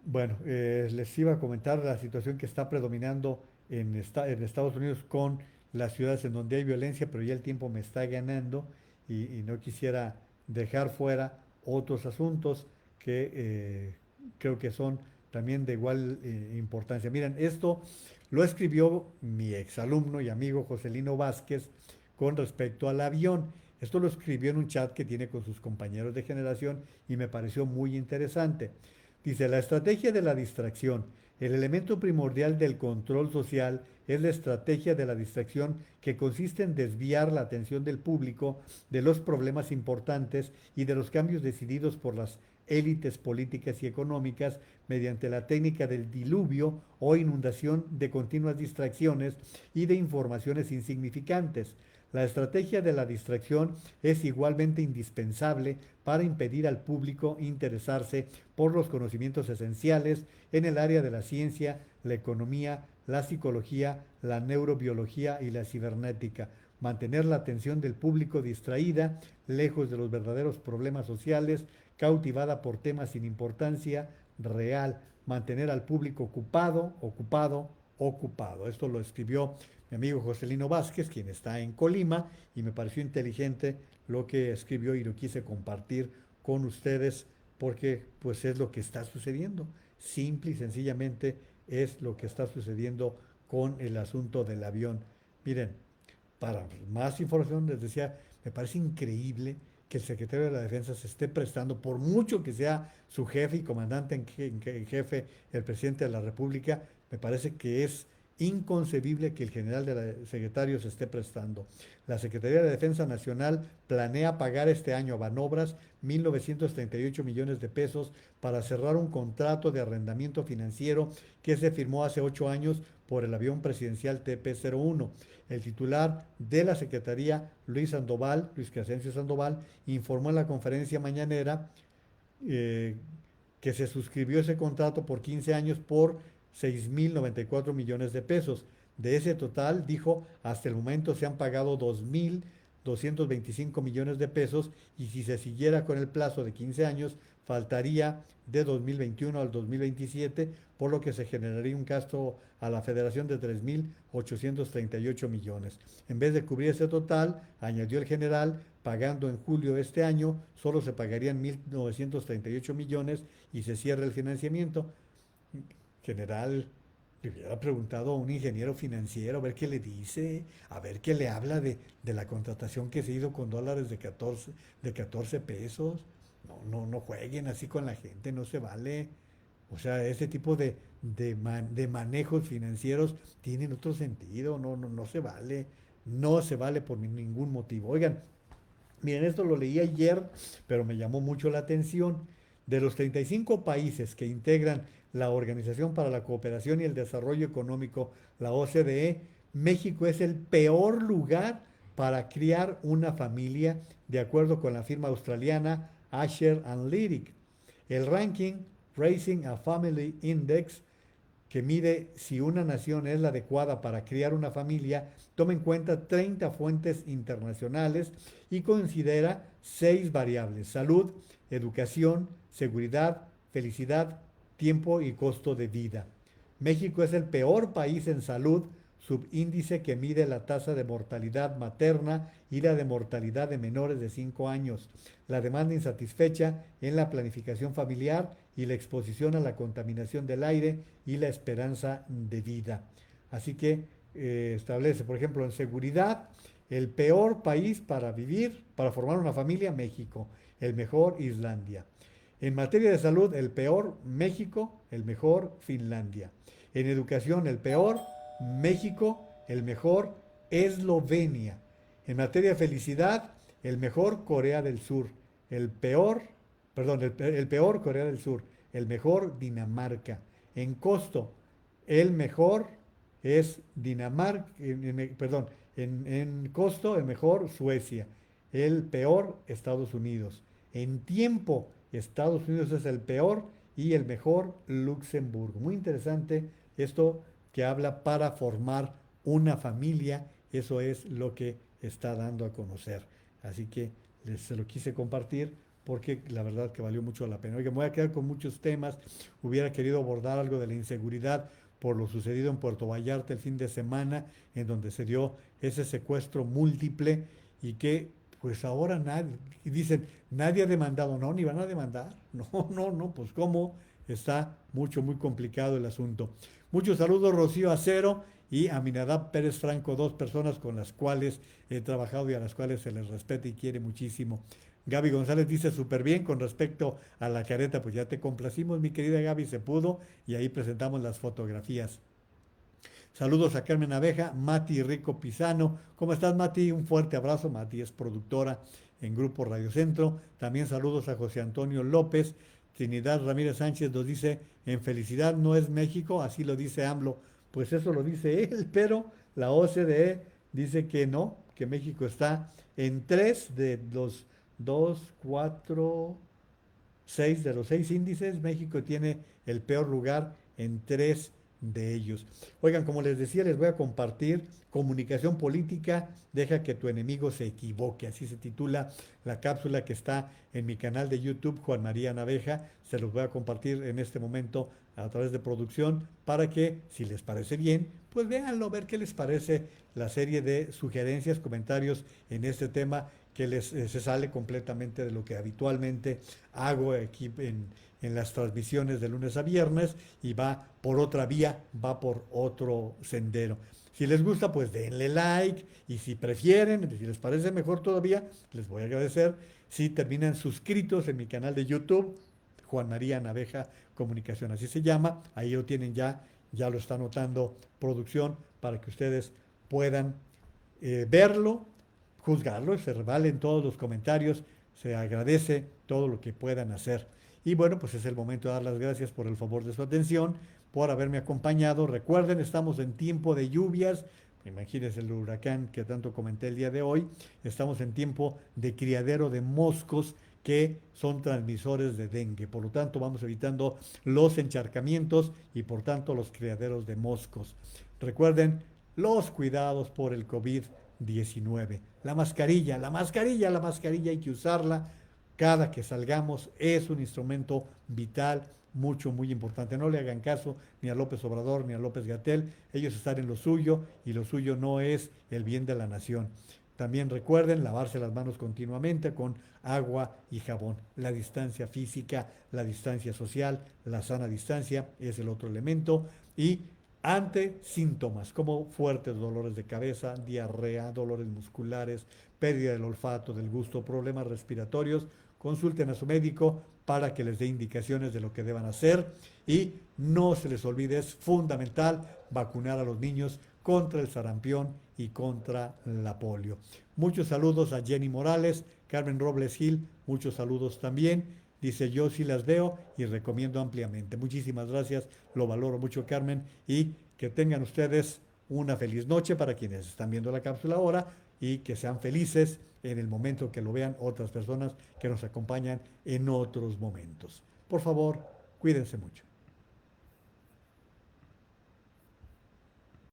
Bueno, les iba a comentar la situación que está predominando en Estados Unidos con las ciudades en donde hay violencia, pero ya el tiempo me está ganando y no quisiera dejar fuera otros asuntos que creo que son también de igual importancia. Miren, esto lo escribió mi exalumno y amigo Joselino Vázquez con respecto al avión. Esto lo escribió en un chat que tiene con sus compañeros de generación y me pareció muy interesante. Dice: la estrategia de la distracción. El elemento primordial del control social es la estrategia de la distracción, que consiste en desviar la atención del público de los problemas importantes y de los cambios decididos por las élites políticas y económicas mediante la técnica del diluvio o inundación de continuas distracciones y de informaciones insignificantes. La estrategia de la distracción es igualmente indispensable para impedir al público interesarse por los conocimientos esenciales en el área de la ciencia, la economía, la psicología, la neurobiología y la cibernética. Mantener la atención del público distraída, lejos de los verdaderos problemas sociales, cautivada por temas sin importancia real. Mantener al público ocupado. Esto lo escribió mi amigo Joselino Vázquez, quien está en Colima, y me pareció inteligente lo que escribió y lo quise compartir con ustedes porque pues es lo que está sucediendo. Simple y sencillamente es lo que está sucediendo con el asunto del avión. Miren, para más información les decía, me parece increíble que el secretario de la Defensa se esté prestando, por mucho que sea su jefe y comandante en jefe, el presidente de la República. Me parece que es inconcebible que el secretario se esté prestando. La Secretaría de Defensa Nacional planea pagar este año a Banobras 1.938 millones de pesos para cerrar un contrato de arrendamiento financiero que se firmó hace 8 años por el avión presidencial TP-01. El titular de la Secretaría, Luis Crescencio Sandoval, informó en la conferencia mañanera que se suscribió ese contrato por 15 años por 6.094 millones de pesos. De ese total, dijo, hasta el momento se han pagado 2.225 millones de pesos y si se siguiera con el plazo de 15 años, faltaría de 2021 al 2027, por lo que se generaría un gasto a la federación de 3.838 millones. En vez de cubrir ese total, añadió el general, pagando en julio de este año, solo se pagarían 1.938 millones y se cierra el financiamiento. General, le hubiera preguntado a un ingeniero financiero a ver qué le dice, a ver qué le habla de la contratación que se hizo con dólares de 14 pesos. No jueguen así con la gente, no se vale. O sea, ese tipo de manejos financieros tienen otro sentido, no se vale. No se vale por ningún motivo. Oigan, miren, esto lo leí ayer, pero me llamó mucho la atención. De los 35 países que integran la Organización para la Cooperación y el Desarrollo Económico, la OCDE, México es el peor lugar para criar una familia, de acuerdo con la firma australiana Asher Analytic. El ranking Raising a Family Index, que mide si una nación es la adecuada para criar una familia, toma en cuenta 30 fuentes internacionales y considera 6 variables: salud, educación, seguridad, felicidad, tiempo y costo de vida. México es el peor país en salud, subíndice que mide la tasa de mortalidad materna y la de mortalidad de menores de 5 años, la demanda insatisfecha en la planificación familiar y la exposición a la contaminación del aire y la esperanza de vida. Así que establece, por ejemplo, en seguridad, el peor país para vivir, para formar una familia, México; el mejor, Islandia. En materia de salud, el peor, México; el mejor, Finlandia. En educación, el peor, México; el mejor, Eslovenia. En materia de felicidad, el mejor, Corea del Sur; el peor, el peor, Corea del Sur; el mejor, Dinamarca. En costo, el mejor es Dinamarca, en costo, el mejor, Suecia; el peor, Estados Unidos. En tiempo, Estados Unidos es el peor y el mejor, Luxemburgo. Muy interesante esto que habla para formar una familia. Eso es lo que está dando a conocer. Así que se lo quise compartir porque la verdad que valió mucho la pena. Oiga, me voy a quedar con muchos temas. Hubiera querido abordar algo de la inseguridad por lo sucedido en Puerto Vallarta el fin de semana, en donde se dio ese secuestro múltiple y que pues ahora nadie, y dicen, nadie ha demandado. No, ni van a demandar. No, pues cómo, está muy complicado el asunto. Muchos saludos, Rocío Acero y Aminadab Pérez Franco, 2 personas con las cuales he trabajado y a las cuales se les respeta y quiere muchísimo. Gaby González dice súper bien con respecto a la careta, pues ya te complacimos, mi querida Gaby, se pudo, y ahí presentamos las fotografías. Saludos a Carmen Abeja, Mati Rico Pisano. ¿Cómo estás, Mati? Un fuerte abrazo. Mati es productora en Grupo Radio Centro. También saludos a José Antonio López. Trinidad Ramírez Sánchez nos dice, en felicidad no es México, así lo dice AMLO. Pues eso lo dice él, pero la OCDE dice que no, que México está en 3 de los 2, 4, 6 de los 6 índices. México tiene el peor lugar en 3 de ellos. Oigan, como les decía, les voy a compartir Comunicación Política, deja que tu enemigo se equivoque. Así se titula la cápsula que está en mi canal de YouTube, Juan María Naveja. Se los voy a compartir en este momento a través de producción para que, si les parece bien, pues véanlo, ver qué les parece la serie de sugerencias, comentarios en este tema que se sale completamente de lo que habitualmente hago aquí en las transmisiones de lunes a viernes y va por otra vía, va por otro sendero. Si les gusta, pues denle like, y si prefieren, si les parece mejor todavía, les voy a agradecer si terminan suscritos en mi canal de YouTube, Juan María Naveja Comunicación, así se llama. Ahí lo tienen ya lo está anotando producción para que ustedes puedan verlo, juzgarlo, se valen todos los comentarios, se agradece todo lo que puedan hacer. Y bueno, pues es el momento de dar las gracias por el favor de su atención, por haberme acompañado. Recuerden, estamos en tiempo de lluvias. Imagínense el huracán que tanto comenté el día de hoy. Estamos en tiempo de criadero de moscos que son transmisores de dengue. Por lo tanto, vamos evitando los encharcamientos y por tanto los criaderos de moscos. Recuerden los cuidados por el COVID-19. La mascarilla, la mascarilla, la mascarilla hay que usarla cada que salgamos. Es un instrumento vital, muy importante. No le hagan caso ni a López Obrador ni a López-Gatell. Ellos están en lo suyo y lo suyo no es el bien de la nación. También recuerden lavarse las manos continuamente con agua y jabón. La distancia física, la distancia social, la sana distancia es el otro elemento. Y ante síntomas como fuertes dolores de cabeza, diarrea, dolores musculares, pérdida del olfato, del gusto, problemas respiratorios, consulten a su médico para que les dé indicaciones de lo que deban hacer y no se les olvide, es fundamental vacunar a los niños contra el sarampión y contra la polio. Muchos saludos a Jenny Morales, Carmen Robles Gil, muchos saludos también. Dice, yo sí las veo y recomiendo ampliamente. Muchísimas gracias, lo valoro mucho, Carmen, y que tengan ustedes una feliz noche para quienes están viendo la cápsula ahora y que sean felices en el momento que lo vean otras personas que nos acompañan en otros momentos. Por favor, cuídense mucho.